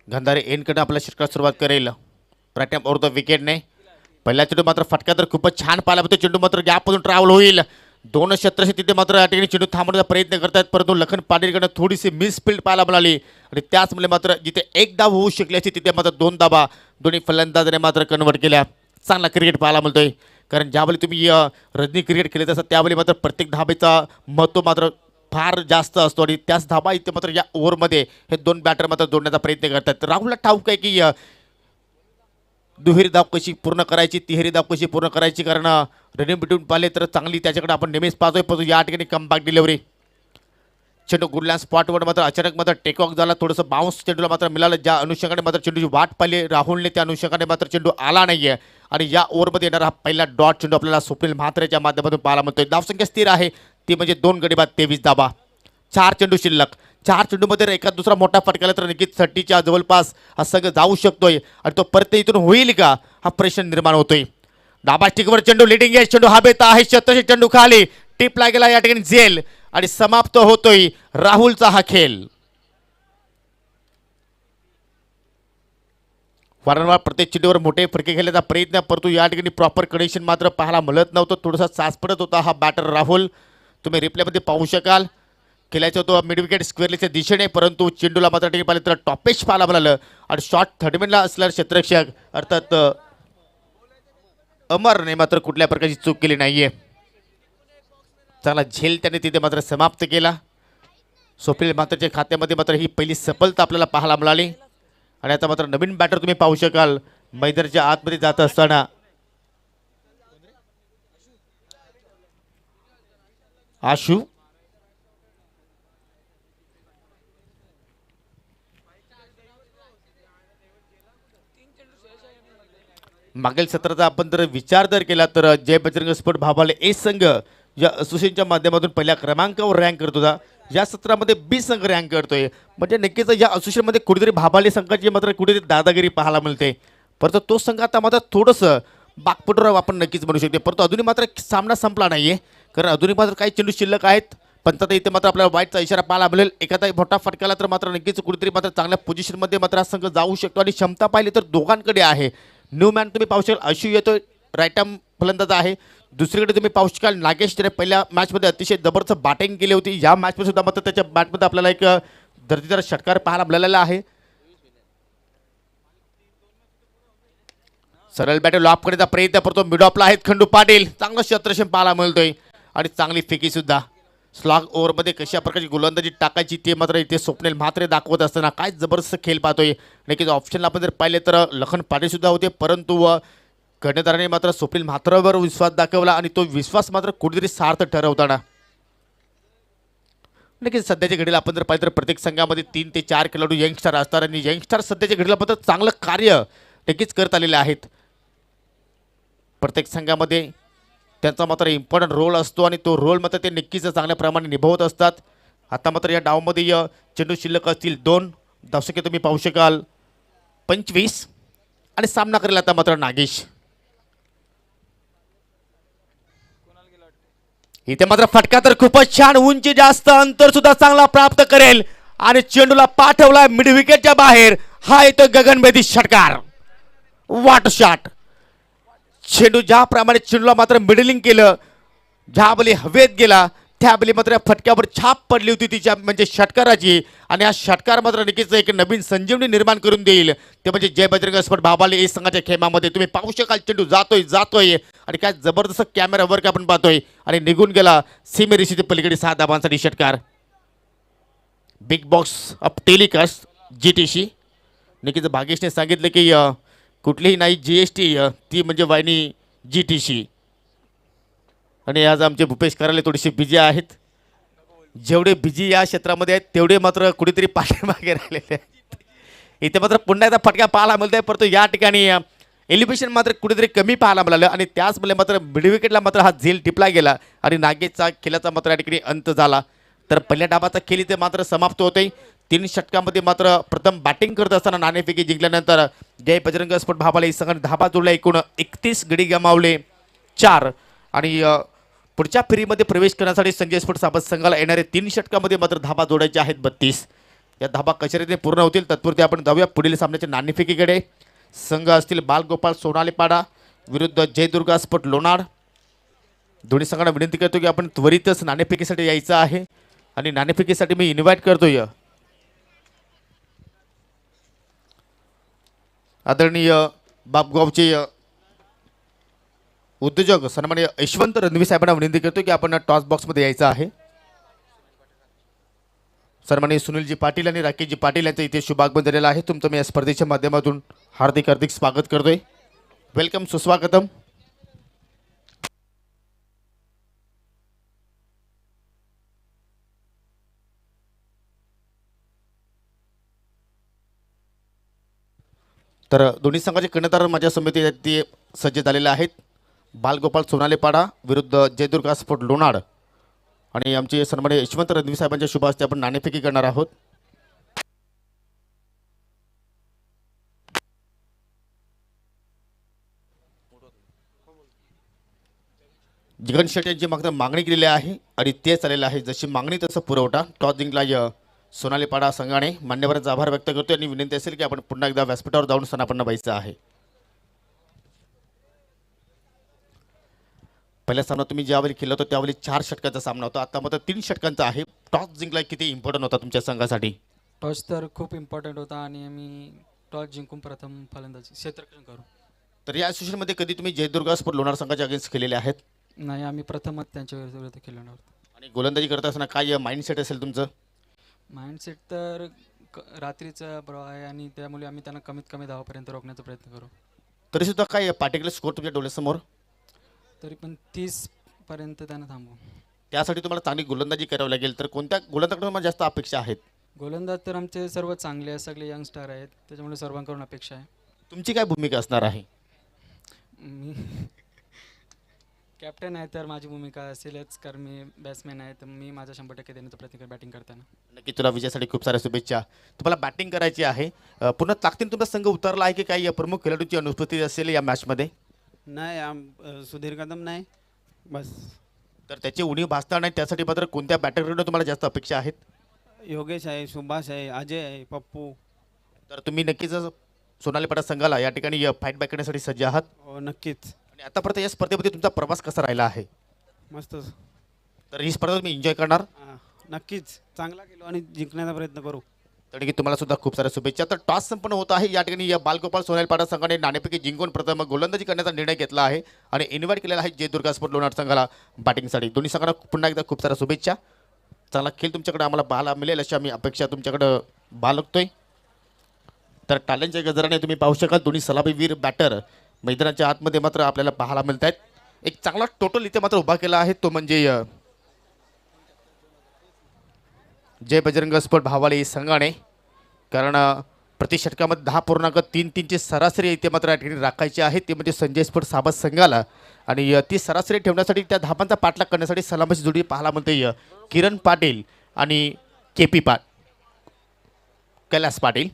गंधारे एनकडे आपल्या षटकाला सुरुवात करेल. प्रॅटम ओव्हर द विकेटने पहिला चेंडू मात्र फटका तर खूपच छान पाहिला होता. चेंडू मात्र गॅपमधून ट्रॅव्हल होईल. 2 क्षेत्रशी तिथे मात्र या ठिकाणी चेंडू थांबवण्याचा प्रयत्न करतात, परंतु लखन पाटीलकडनं थोडीशी मिसफिल्ड पाहायला मिळाली आणि त्याचमुळे मात्र जिथे एक धाव होऊ शकली असती तिथे मात्र 2 धाबा दोन्ही फलंदाजाने मात्र कन्वर्ट केल्या. चांगला क्रिकेट पाहायला मिळतोय, कारण ज्यावेळी तुम्ही रजनी क्रिकेट खेळत असतात त्यावेळी मात्र प्रत्येक धाबेचा महत्त्व मात्र फार जास्त असतो आणि त्याच धाबा इथे मात्र या ओव्हरमध्ये हे 2 बॅटर मात्र जोडण्याचा प्रयत्न करतात. राहुलला ठाऊक आहे की दुहेरी धाव कशी पूर्ण करायची, तिहेरी धाव कशी पूर्ण करायची, कारण रनिंग बिटवीन पाहिले तर चांगली त्याच्याकडे आपण नेहमीच पाहतोय, परंतु या ठिकाणी कमबॅक डिलिव्हरी. चेंडू गुडलँड स्पॉटवर मात्र अचानक मात्र टेकऑफ झाला, थोडंसं बाउन्स चेंडूला मात्र मिळालं. ज्या अनुषंगाने मात्र चेंडूची वाट पाहिली राहुलने त्या अनुषंगाने मात्र चेंडू आला नाही आहे आणि या ओव्हरमध्ये येणारा हा पहिला डॉट चेंडू आपल्याला स्वप्नील म्हात्रेच्या माध्यमातून पाहायला मिळतोय. धावसंख्या स्थिर आहे ती म्हणजे 2 गडी बाद 23 धाबा. 4 चेंडू शिल्लक. 4 चेंडूमध्ये एका दुसरा मोठा फटका तर नक्कीच 30च्या जवळपास हा संघ जाऊ शकतोय आणि तो परत इथून होईल का हा प्रश्न निर्माण होतोय. डाबा स्टिकवर चेंडू लिडिंग आहे, चेंडू हवेत आहे, शतशी चेंडू खाली टिपला गेला या ठिकाणी झेल आणि समाप्त होतोय राहुलचा हा खेळ. वारंवार प्रत्येक चेंडूवर मोठे फटके खेळण्याचा प्रयत्न, परंतु या ठिकाणी प्रॉपर कंडिशन मात्र पाहायला मिळत नव्हतं. थोडासा सास पडत होता हा बॅटर राहुल. तुम्ही रिप्लेमध्ये पाहू शकाल. खेळायचा होतो मिड विकेट स्क्वेअरच्या दिशेने, परंतु चेंडूला मात्र ठिकाणी पाहिलं तर टॉपेश पाहायला मिळालं आणि शॉट थर्डमॅनला असल्यावर क्षेत्ररक्षक अर्थात अमरने मात्र कुठल्या प्रकारची चूक केली नाहीये. चांगला झेल त्याने तिथे मात्र समाप्त केला. स्वप्नील म्हात्रेच्या खात्यामध्ये मात्र ही पहिली सफलता आपल्याला पाहायला मिळाली आणि आता मात्र नवीन बॅटर तुम्ही पाहू शकाल मैदानाच्या आतमध्ये जात असताना आशू. मागील सत्राचा आपण जर विचार जर केला तर जय बजरंग स्पोर्ट भावाले ए संघ या असोसिएशनच्या माध्यमातून पहिल्या क्रमांकावर रँक करत होता. या सत्रामध्ये बी संघ रँक करतोय, म्हणजे नक्कीच या असोसिएशनमध्ये कुठेतरी भाबाले संघाची मात्र कुठेतरी दादागिरी पाहायला मिळते. परंतु तो संघ आता मात्र थोडंसं बागपटवर आपण नक्कीच म्हणू शकते, परंतु अजूनही मात्र सामना संपला नाही आहे, कारण अजूनही मात्र काही चेंडू शिल्लक आहेत. पण आता इथे मात्र आपल्याला वाईटचा इशारा पाहायला मिळेल. एखादा मोठा फटकाला तर मात्र नक्कीच कुठेतरी मात्र चांगल्या पोझिशनमध्ये मात्र हा संघ जाऊ शकतो आणि क्षमता पाहिली तर दोघांकडे आहे. न्यू मॅन तुम्ही पाहू शकाल आशू येतोय, राईट आर्म फलंदाज आहे. दुसरीकडे तुम्ही पाहू शकाल नागेश त्याने पहिल्या मॅचमध्ये अतिशय जबरदस्त बॅटिंग केली होती. या मॅचमध्ये सुद्धा मात्र त्याच्या बॅटमध्ये आपल्याला एक दर्जेदार षटकार पाहायला मिळालेला आहे. सरळ बॅट लॉप करण्याचा प्रयत्न करतो. मिडॉपला आहेत खंडू पाटील. चांगलं क्षेत्रक्षण पाहायला मिळतोय आणि चांगली फेकी सुद्धा. स्लॉग ओव्हरमध्ये कशा प्रकारची गोलंदाजी टाकायची ते मात्र इथे स्वप्नील म्हात्रे दाखवत असताना काय जबरदस्त खेळ पाहतोय. नक्कीच ऑप्शनला आपण जर पाहिले तर लखन पाटील सुद्धा होते, परंतु कर्णधाराने मात्र स्वप्नील म्हात्रेवर विश्वास दाखवला आणि तो विश्वास मात्र कुठेतरी सार्थ ठरवताना. नक्कीच सध्याच्या घडीला आपण जर पाहिलं तर प्रत्येक संघामध्ये 3 ते 4 खेळाडू यंगस्टार असतात आणि यंगस्टार सध्याच्या घडीला मात्र चांगलं कार्य नक्कीच करत आलेले आहेत. प्रत्येक संघामध्ये त्यांचा मात्र इम्पॉर्टंट रोल असतो आणि तो रोल मात्र ते नक्कीच चांगल्या प्रमाणे निभावत असतात. आता मात्र या डावमध्ये चेंडू शिल्लक असतील 2 दशके तुम्ही पाहू शकाल 25 आणि सामना करेल आता मात्र नागेश. इथे मात्र फटका तर खूपच छान, उंची जास्त, अंतर सुद्धा चांगला प्राप्त करेल आणि चेंडूला पाठवला मिड विकेटच्या बाहेर. हा येतो गगनभेदी षटकार. What shot. चेंडू ज्याप्रमाणे चेंडूला मात्र मिडलिंग केलं, ज्या बली हवेत गेला त्या बली मात्र फटक्यावर छाप पडली होती तिच्या म्हणजे षटकाराची आणि हा षटकार मात्र नक्कीच एक नवीन संजीवनी निर्माण करून देईल. ते म्हणजे जय बजरंग स्पोर्ट भाबाले या संघाच्या खेमामध्ये तुम्ही पाहू शकाल चेंडू जातोय आणि काय जबरदस्त कॅमेरा वर्क आपण पाहतोय आणि निघून गेला सीमेरेषेच्या पलीकडे 6 धावांसाठी षटकार. Big box of telecast GTC. नक्कीच भागेशने सांगितलं की कुठलीही नाही GST, ती म्हणजे वाहिनी GTC. आणि आज आमचे भूपेश कराले थोडेसे बिझी आहेत. जेवढे बिझी या क्षेत्रामध्ये आहेत तेवढे मात्र कुठेतरी पाठीमागे राहिलेले आहेत. इथे मात्र पुन्हा एकदा फटका पाहायला मिळतोय, परंतु या ठिकाणी एलिव्हेशन मात्र कुठेतरी कमी पाहायला मिळालं आणि त्याचमुळे मात्र मिड विकेटला मात्र हा झेल टिपला गेला आणि नागेशचा खेळाचा मात्र या ठिकाणी अंत झाला. तर पहिल्या डावाचा खेळ इथे मात्र समाप्त होते. 3 षटकामध्ये मात्र प्रथम बॅटिंग करत असताना नाणेफेकी जिंकल्यानंतर जय बजरंग स्पोर्ट भाबाला संघाने धाबा जोडला. एकूण 31 गडी गमावले 4 आणि पुढच्या फेरीमध्ये प्रवेश करण्यासाठी संजय स्पोर्ट्स साबत संघाला येणारे 3 षटकामध्ये मात्र धाबा जोडायचे आहेत 32. या धाबा कशा रीतीने पूर्ण होतील तत्पुरते आपण जाऊया पुढील सामन्याच्या नाणेफेकीकडे. संघ असतील बालगोपाल सोनालीपाडा विरुद्ध जयदुर्गा स्पोर्ट लोणार. दोन्ही संघांना विनंती करतो की आपण त्वरितच नाणेफेकीसाठी यायचं आहे आणि नाणेफेकीसाठी मी इन्व्हाइट करतोय आदरणीय बापगावचे उद्योजक सन्माननीय यशवंत रणवी साहेबांना विनंती करतो की आपण टॉस बॉक्समध्ये यायचं आहे. सन्माननीय सुनीलजी पाटील आणि राकेशजी पाटील यांचं इथे शुभागमन झालेलं आहे. तुमचं मी या स्पर्धेच्या माध्यमातून हार्दिक हार्दिक स्वागत करतोय. वेलकम, सुस्वागतम. तर दोन्ही संघाचे कर्णधार माझ्या समिती ते सज्ज झालेले आहेत. बालगोपाल सोनालेपाडा विरुद्ध जयदुर्गा स्पोर्ट लोणार आणि आमचे सन्माननीय यशवंत रणवी साहेबांच्या शुभ हस्ते आपण नाणेफेकी करणार आहोत. जिगन शेट यांची मागणं मागणी केलेली आहे आणि तेच आलेलं आहे. जशी मागणी तसं पुरवठा. टॉस जिंकला सोनालीपाडा संघाने. मान्यवरांचा आभार व्यक्त करतो आणि विनंती असेल की आपण पुन्हा एकदा व्यासपीठावर जाऊन सनापन्न व्हायचं आहे. पहिला सामना तुम्ही ज्यावेळी खेळला होता त्यावेळी 4 षटकांचा सामना होता, आता मात्र 3 षटकांचा आहे. टॉस जिंकला किती इम्पॉर्टंट होता तुमच्या संघासाठी? टॉस तर खूप इम्पॉर्टंट होता आणि आम्ही टॉस जिंकून प्रथम फलंदाजी क्षेत्ररक्षण करू. तर या सिच्युएशनमध्ये कधी तुम्ही जयदुर्गा स्पोर्ट लोणार संघाच्या अगेन्स्ट खेळलेले आहेत? नाही, आम्ही प्रथमच त्यांच्या विरुद्ध खेळणार आहोत. आणि गोलंदाजी करत असताना काय माइंडसेट असेल तुमचं? माइंडसेट तर रात्रीचा प्रवाह आहे आणि त्यामुळे आम्ही त्यांना कमीत कमी धावापर्यंत रोखण्याचा प्रयत्न करू. तरीसुद्धा काय पार्टिक्युलर स्कोर तुमच्या डोळ्यासमोर? तरी पण 30पर्यंत त्यांना थांबवू. त्यासाठी तुम्हाला चांगली गोलंदाजी करावी लागेल. तर कोणत्या गोलंदाजाकडून मला जास्त अपेक्षा आहेत? गोलंदाज तर आमचे सर्व चांगले आहेत, सगळे यंगस्टार आहेत, त्याच्यामुळे सर्वांकडून अपेक्षा आहे. तुमची काय भूमिका असणार आहे? मी कॅप्टन आहे तर माझी भूमिका असेलच, कारण मी बॅट्समॅन आहे तर मी माझा 100% देण्याचा प्रयत्न करेन बॅटिंग करताना. नक्की तुला विजयासाठी खूप साऱ्या शुभेच्छा. तुम्हाला बॅटिंग करायची आहे. पुन्हा ताकदीने तुमचा संघ उतरला आहे की काही प्रमुख खेळाडूंची अनुपस्थिती असेल या मॅचमध्ये? नाही, सुधीर कदम नाही बस. तर त्याची उणीव भासणार नाही, त्यासाठी मात्र कोणत्या बॅटरकडून तुम्हाला जास्त अपेक्षा आहेत? योगेश आहे, सुभाष आहे, अजय आहे, पप्पू. तर तुम्ही नक्कीच सोनालीपाडा संघाला या ठिकाणी फाईट बॅक करण्यासाठी सज्ज आहात? हो नक्कीच. आणि आतापर्यंत या स्पर्धेमध्ये तुमचा प्रवास कसा राहिला आहे? मस्त. तर ही स्पर्धा तुम्ही एन्जॉय करणार? नक्कीच चांगला केलो आणि जिंकण्याचा प्रयत्न करू. आणि की तुम्हाला सुद्धा खूप साऱ्या शुभेच्छा. तर टॉस संपन्न होत आहे. या ठिकाणी या बालगोपाल सोनाली पाडा संघाने नाणेफेकी जिंकून प्रथम गोलंदाजी करण्याचा निर्णय घेतला आहे आणि इन्व्हाइट केलेला आहे जय दुर्गा स्पोर्ट लोणार संघाला बॅटिंगसाठी. दोन्ही संघांना पुन्हा एकदा खूप साऱ्या शुभेच्छा. चांगला खेळ तुमच्याकडे आम्हाला पाहायला मिळेल अशी आम्ही अपेक्षा तुमच्याकडं बाळगतोय. तर टाल्यांच्या गजराने तुम्ही पाहू शकाल दोन्ही सलामीवीर बॅटर मैदानाच्या आतमध्ये मात्र आपल्याला पाहायला मिळत आहेत. एक चांगला टोटल इथे मात्र उभा केला आहे तो म्हणजे जय बजरंग स्पोर्ट भावाली संघाने. कारण प्रति षटकामध्ये 10.33ची सरासरी इथे मात्र या ठिकाणी राखायची आहे. ते म्हणजे संजय स्पोर्ट साबत संघाला आणि ती सरासरी ठेवण्यासाठी त्या धाबांचा पाठलाग करण्यासाठी सलामीची जोडी पाहायला मिळते किरण पाटील आणि KP कैलास पाटील.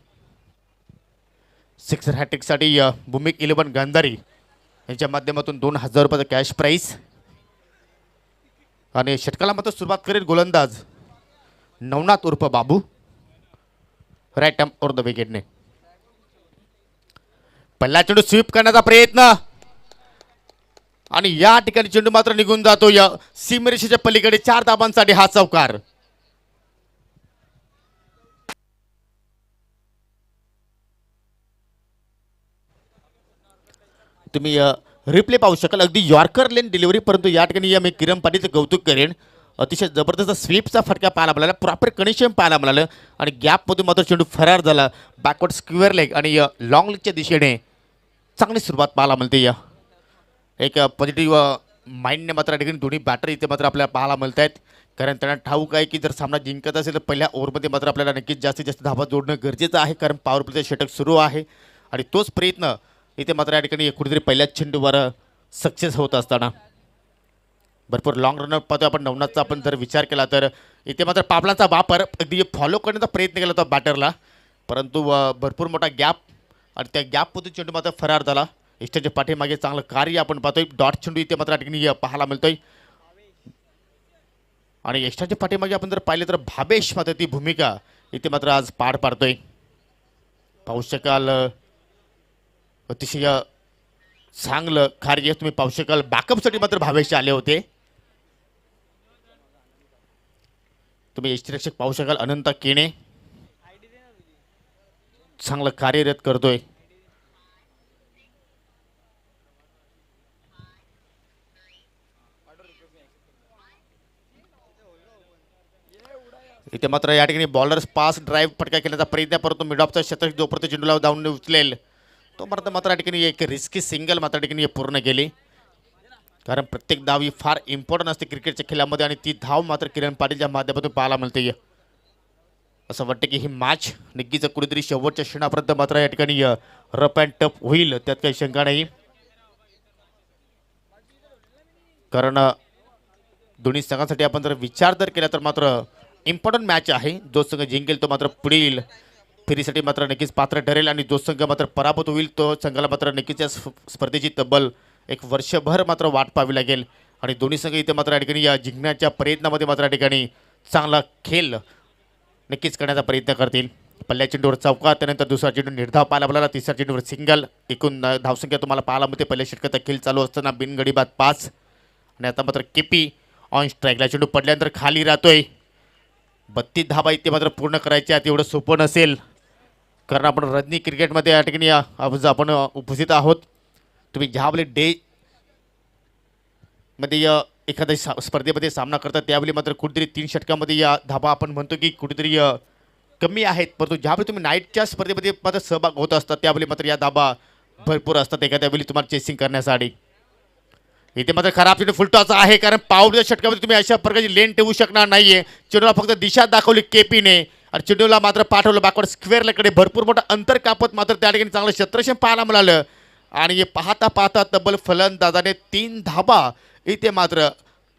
सिक्सर हॅट्रिकसाठी भूमिक 11 गांधारी यांच्या माध्यमातून 2000 रुपयाचा कॅश प्राईज. आणि षटकाला मात्र सुरुवात करेल गोलंदाज नवनाथ उर्फ बाबू राईट आर्म ओर द विकेटने. पहिला चेंडू स्वीप करण्याचा प्रयत्न आणि या ठिकाणी चेंडू मात्र निघून जातो या सीमरेषेच्या पलीकडे. 4 धाबांसाठी हा चौकार. तुम्ही रिप्ले पाहू शकाल अगदी यॉर्कर लेन डिलिव्हरी. परंतु या ठिकाणी मी किरण पाटीलचं कौतुक करेन. अतिशय जबरदस्त स्वीपचा फटका पाहायला मिळाला. प्रॉपर कनेक्शन पाहायला मिळालं आणि गॅपमधून मात्र चेंडू फरार झाला. बॅकवर्ड स्क्वेअर लेग आणि लॉंग लेगच्या दिशेने चांगली सुरुवात पाहायला मिळते. एक पॉझिटिव्ह माइंडने मात्र या ठिकाणी दोन्ही बॅटर इथे मात्र आपल्याला पाहायला मिळत आहेत. कारण त्यांना ठाऊक आहे की जर सामना जिंकत असेल तर पहिल्या ओव्हरमध्ये मात्र आपल्याला नक्कीच जास्तीत जास्त धाबा जोडणं गरजेचं आहे. कारण पॉवर प्लेचं षटक सुरू आहे आणि तोच प्रयत्न इथे मात्र या ठिकाणी कुठेतरी पहिल्याच चेंडूवर सक्सेस होत असताना भरपूर लॉंग रनर पाहतो आपण नवनाथचा. आपण जर विचार केला तर इथे मात्र पावलांचा वापर अगदी फॉलो करण्याचा प्रयत्न केला होता बॅटरला. परंतु भरपूर मोठा गॅप आणि त्या गॅपमधून चेंडू मात्र फरार झाला. इष्टाच्या पाठीमागे चांगलं कार्य आपण पाहतोय. डॉट चेंडू इथे मात्र या ठिकाणी पाहायला मिळतोय आणि एक्स्ट्राच्या पाठीमागे आपण जर पाहिले तर भावेश मात्र ती भूमिका इथे मात्र आज पार पाडतोय. पाहू शकाल अतिशय चांगलं कार्य तुम्ही पाहू शकाल. बॅकअपसाठी मात्र भावेश आले होते. तुम्ही यष्टीरक्षक पाहू शकाल अनंत केणे चांगलं कार्यरत करतोय. इथे मात्र या ठिकाणी बॉलर्स पास ड्राईव्ह फटका केल्याचा प्रयत्न. परंतु मिडऑफचा शतक जोपर्यंत चेंडूला धावून उचलेल तो मात्र या ठिकाणी एक रिस्की सिंगल मात्र ठिकाणी पूर्ण केली. कारण प्रत्येक धाव ही फार इम्पॉर्टंट असते क्रिकेटच्या खेळामध्ये आणि ती धाव मात्र किरण पाटीलच्या माध्यमातून पाहायला मिळते. असं वाटतं की ही मॅच नक्कीच कुठेतरी शेवटच्या क्षणापर्यंत मात्र या ठिकाणी रफ अँड टफ होईल त्यात काही शंका नाही. कारण दोन्ही संघांसाठी आपण जर विचार जर केला तर मात्र इम्पॉर्टंट मॅच आहे. जो संघ जिंकेल तो मात्र पुढील फेरीसाठी मात्र नक्कीच पात्र ठरेल आणि जो संघ मात्र पराभूत होईल तो संघाला मात्र नक्कीच या स्पर्धेची तब्बल एक वर्षभर मात्र वाट पाहावी लागेल. आणि दोन्ही संघ इथे मात्र या ठिकाणी या जिंकण्याच्या प्रयत्नामध्ये मात्र या ठिकाणी चांगला खेळ नक्कीच करण्याचा प्रयत्न करतील. पहिल्या चेंडूवर चौकार, त्यानंतर दुसरा चेंडू निर्धाव पाहायला मिळाला, तिसऱ्या चेंडूवर सिंगल. एकूण धावसंख्या तुम्हाला पाहायला मिळते. पहिल्या षटकाचा खेळ चालू असताना बिनगडी बाद 5 आणि आता मात्र KP ऑन स्ट्राईकला. चेंडू पडल्यानंतर खाली राहतोय. 32 धाबा इथे मात्र पूर्ण करायच्या एवढं सोपं नसेल. कारण आपण रजनी क्रिकेटमध्ये या ठिकाणी आपण उपस्थित आहोत. तुम्ही ज्यावेळी डे मध्ये एखाद्या स्पर्धेमध्ये सामना करतात त्यावेळी मात्र कुठेतरी 3 षटकामध्ये या धाबा आपण म्हणतो की कुठेतरी कमी आहेत. परंतु ज्यावेळी तुम्ही नाईटच्या स्पर्धेमध्ये मात्र सहभाग होत असतात त्यावेळी मात्र या धाबा भरपूर असतात एखाद्या वेळी तुम्हाला चेसिंग करण्यासाठी. इथे मात्र खराब चेंडू फुलटॉस आहे. कारण पावल्या षटकामध्ये तुम्ही अशा प्रकारची लेन ठेवू शकणार नाहीये. चेंडूला फक्त दिशा दाखवली KPने आणि चेंडूला मात्र पाठवलं बॅकवर्ड स्क्वेअरकडे. भरपूर मोठं अंतर कापत मात्र त्या ठिकाणी चांगलं क्षेत्ररक्षण पाहायला मिळालं आणि हे पाहता पाहता तब्बल फलंदाजाने 3 धाबा इथे मात्र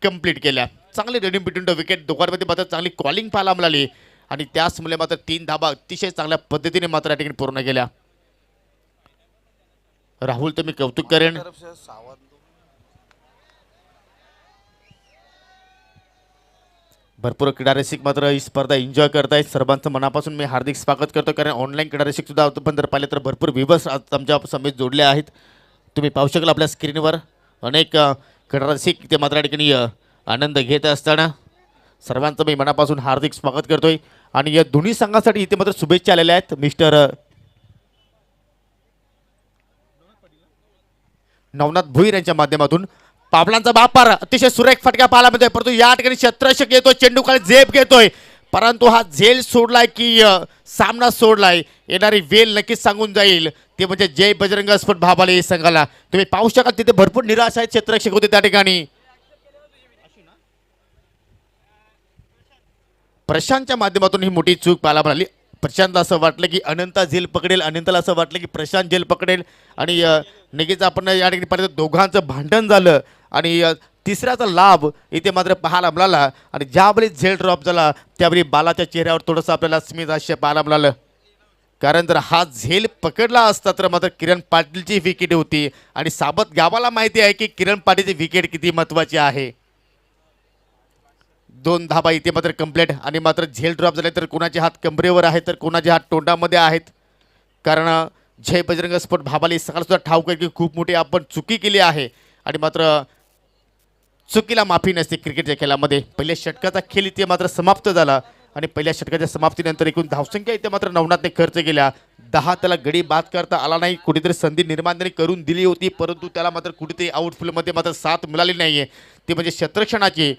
कंप्लीट केल्या. चांगली रनिंग बिटवीन द विकेट दोघांमध्ये मात्र चांगली कॉलिंग पाहायला मिळाली आणि त्याचमुळे मात्र 3 धाबा अतिशय चांगल्या पद्धतीने मात्र या ठिकाणी पूर्ण केल्या. राहुल तुम्ही कौतुक करेन. भरपूर क्रीडा रसिक मात्र ही स्पर्धा एन्जॉय करतायत. सर्वांचं मनापासून मी हार्दिक स्वागत करतो. कारण ऑनलाईन क्रीडा रसिक सुद्धा आपण जर पाहिले तर भरपूर व्ह्यूवर्स आमच्या समेत जोडले आहेत. तुम्ही पाहू शकाल आपल्या स्क्रीनवर अनेक क्रीडा रसिक ते मात्र या ठिकाणी आनंद घेत असताना सर्वांचं मी मनापासून हार्दिक स्वागत करतोय. आणि या दोन्ही संघासाठी इथे मात्र शुभेच्छा आलेल्या आहेत. मिस्टर नवनाथ भुईर यांच्या माध्यमातून. पाबलांचा बापार अतिशय सुरेख फटका पाहायला मिळतोय, परंतु या ठिकाणी क्षेत्ररक्षक येतोय, चेंडू खाली झेप घेतोय, परंतु हा झेल सोडलाय की सामना सोडलाय येणारी वेल नक्कीच सांगून जाईल. ते म्हणजे जय बजरंग स्फोट भाबाले संघाला. तुम्ही पाहू शकाल तिथे भरपूर निराश आहेत क्षेत्ररक्षक होते त्या ठिकाणी. प्रशांतच्या माध्यमातून ही मोठी चूक पाहायला मिळाली. प्रशांत असं वाटलं की अनंता झेल पकडेल, अनंताला असं वाटलं की प्रशांत झेल पकडेल आणि नक्कीच आपण या ठिकाणी पाहिलं दोघांचं भांडण झालं आणि तिसऱ्याचा लाभ इथे मात्र पाहायला मिळाला. आणि ज्यावेळी झेल ड्रॉप झाला त्यावेळी बालाच्या चेहऱ्यावर थोडंसं आपल्याला स्मित हास्य पाहायला मिळालं, कारण जर हा झेल पकडला असता तर मात्र किरण पाटीलची विकेट होती आणि साबत गावाला माहिती आहे की किरण पाटीलची विकेट किती महत्त्वाची आहे. 2 धाबा इथे मात्र कंप्लीट आणि मात्र झेल ड्रॉप झाले तर कोणाचे हात कमरेवर आहेत तर कोणाचे हात तोंडामध्ये आहेत, कारण जय बजरंग स्फोट भाबाली सकाळ सुद्धा ठाऊक आहे की खूप मोठी आपण चुकी केली आहे आणि मात्र चुकीला माफी नसते क्रिकेटच्या खेळामध्ये. पहिल्या षटकाचा खेळ इथे मात्र समाप्त झाला आणि पहिल्या षटकाच्या समाप्तीनंतर एकूण धावसंख्या इथे मात्र नवनाथने खर्च केल्या. 10 त्याला गडी बाद करता आला नाही, कुठेतरी संधी निर्माण त्यांनी करून दिली होती, परंतु त्याला मात्र कुठेतरी आउटफुलमध्ये मात्र साथ मिळाली नाही आहे, ती म्हणजे क्षेत्ररक्षणाची.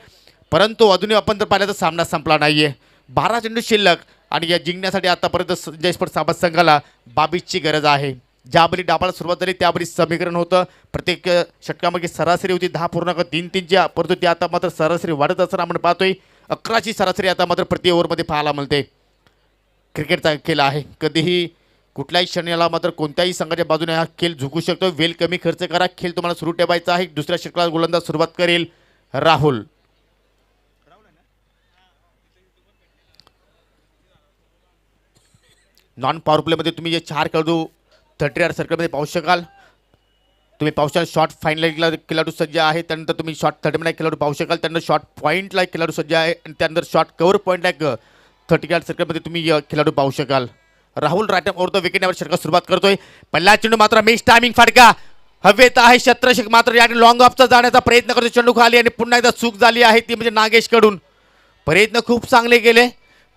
परंतु अजूनही आपण जर पाहिलं तर सामना संपला नाही आहे. 12 चेंडू शिल्लक आणि या जिंकण्यासाठी आतापर्यंत संजय स्पोर्ट साबत संघाला 22ची गरज आहे. ज्यावेळी डाबाला सुरुवात झाली त्यावेळी समीकरण होतं, प्रत्येक षटकामागे सरासरी होती 10.33ची, परंतु ती आता मात्र सरासरी वाढत असताना आपण पाहतोय. 11ची सरासरी आता मात्र प्रति ओव्हरमध्ये पाहायला मिळते. क्रिकेटचा खेळ आहे, कधीही कुठल्याही क्षणाला मात्र कोणत्याही संघाच्या बाजूने हा खेळ झुकू शकतो. वेल कमी खर्च करा, खेळ तुम्हाला सुरू ठेवायचा आहे. दुसऱ्या षटकाला गोलंदाज सुरुवात करेल राहुल. नॉन पॉवर प्लेमध्ये तुम्ही जे 4 खेळाडू 30 सर्कलमध्ये पाहू शकाल. तुम्ही पाहू शकाल शॉर्ट फायनलला खेळाडू सज्ज आहे, त्यानंतर तुम्ही शॉर्ट 30ला खेळाडू पाहू शकाल, त्यानंतर शॉर्ट पॉईंटला खेळाडू सज्ज आहे आणि त्यानंतर शॉर्ट कव्हर पॉईंटला 30 सर्कलमध्ये तुम्ही खेळाडू पाहू शकाल. राहुल रायटम ओव्हर द विकेटवर षटकात सुरुवात करतोय. पहिला चेंडू मात्र मिस टायमिंग फटका हवेत आहे. क्षेत्ररक्षक मात्र या लॉंग ऑफचा जाण्याचा प्रयत्न करतो, चेंडू खाली आणि पुन्हा एकदा चूक झाली आहे ती म्हणजे नागेशकडून. प्रयत्न खूप चांगले केले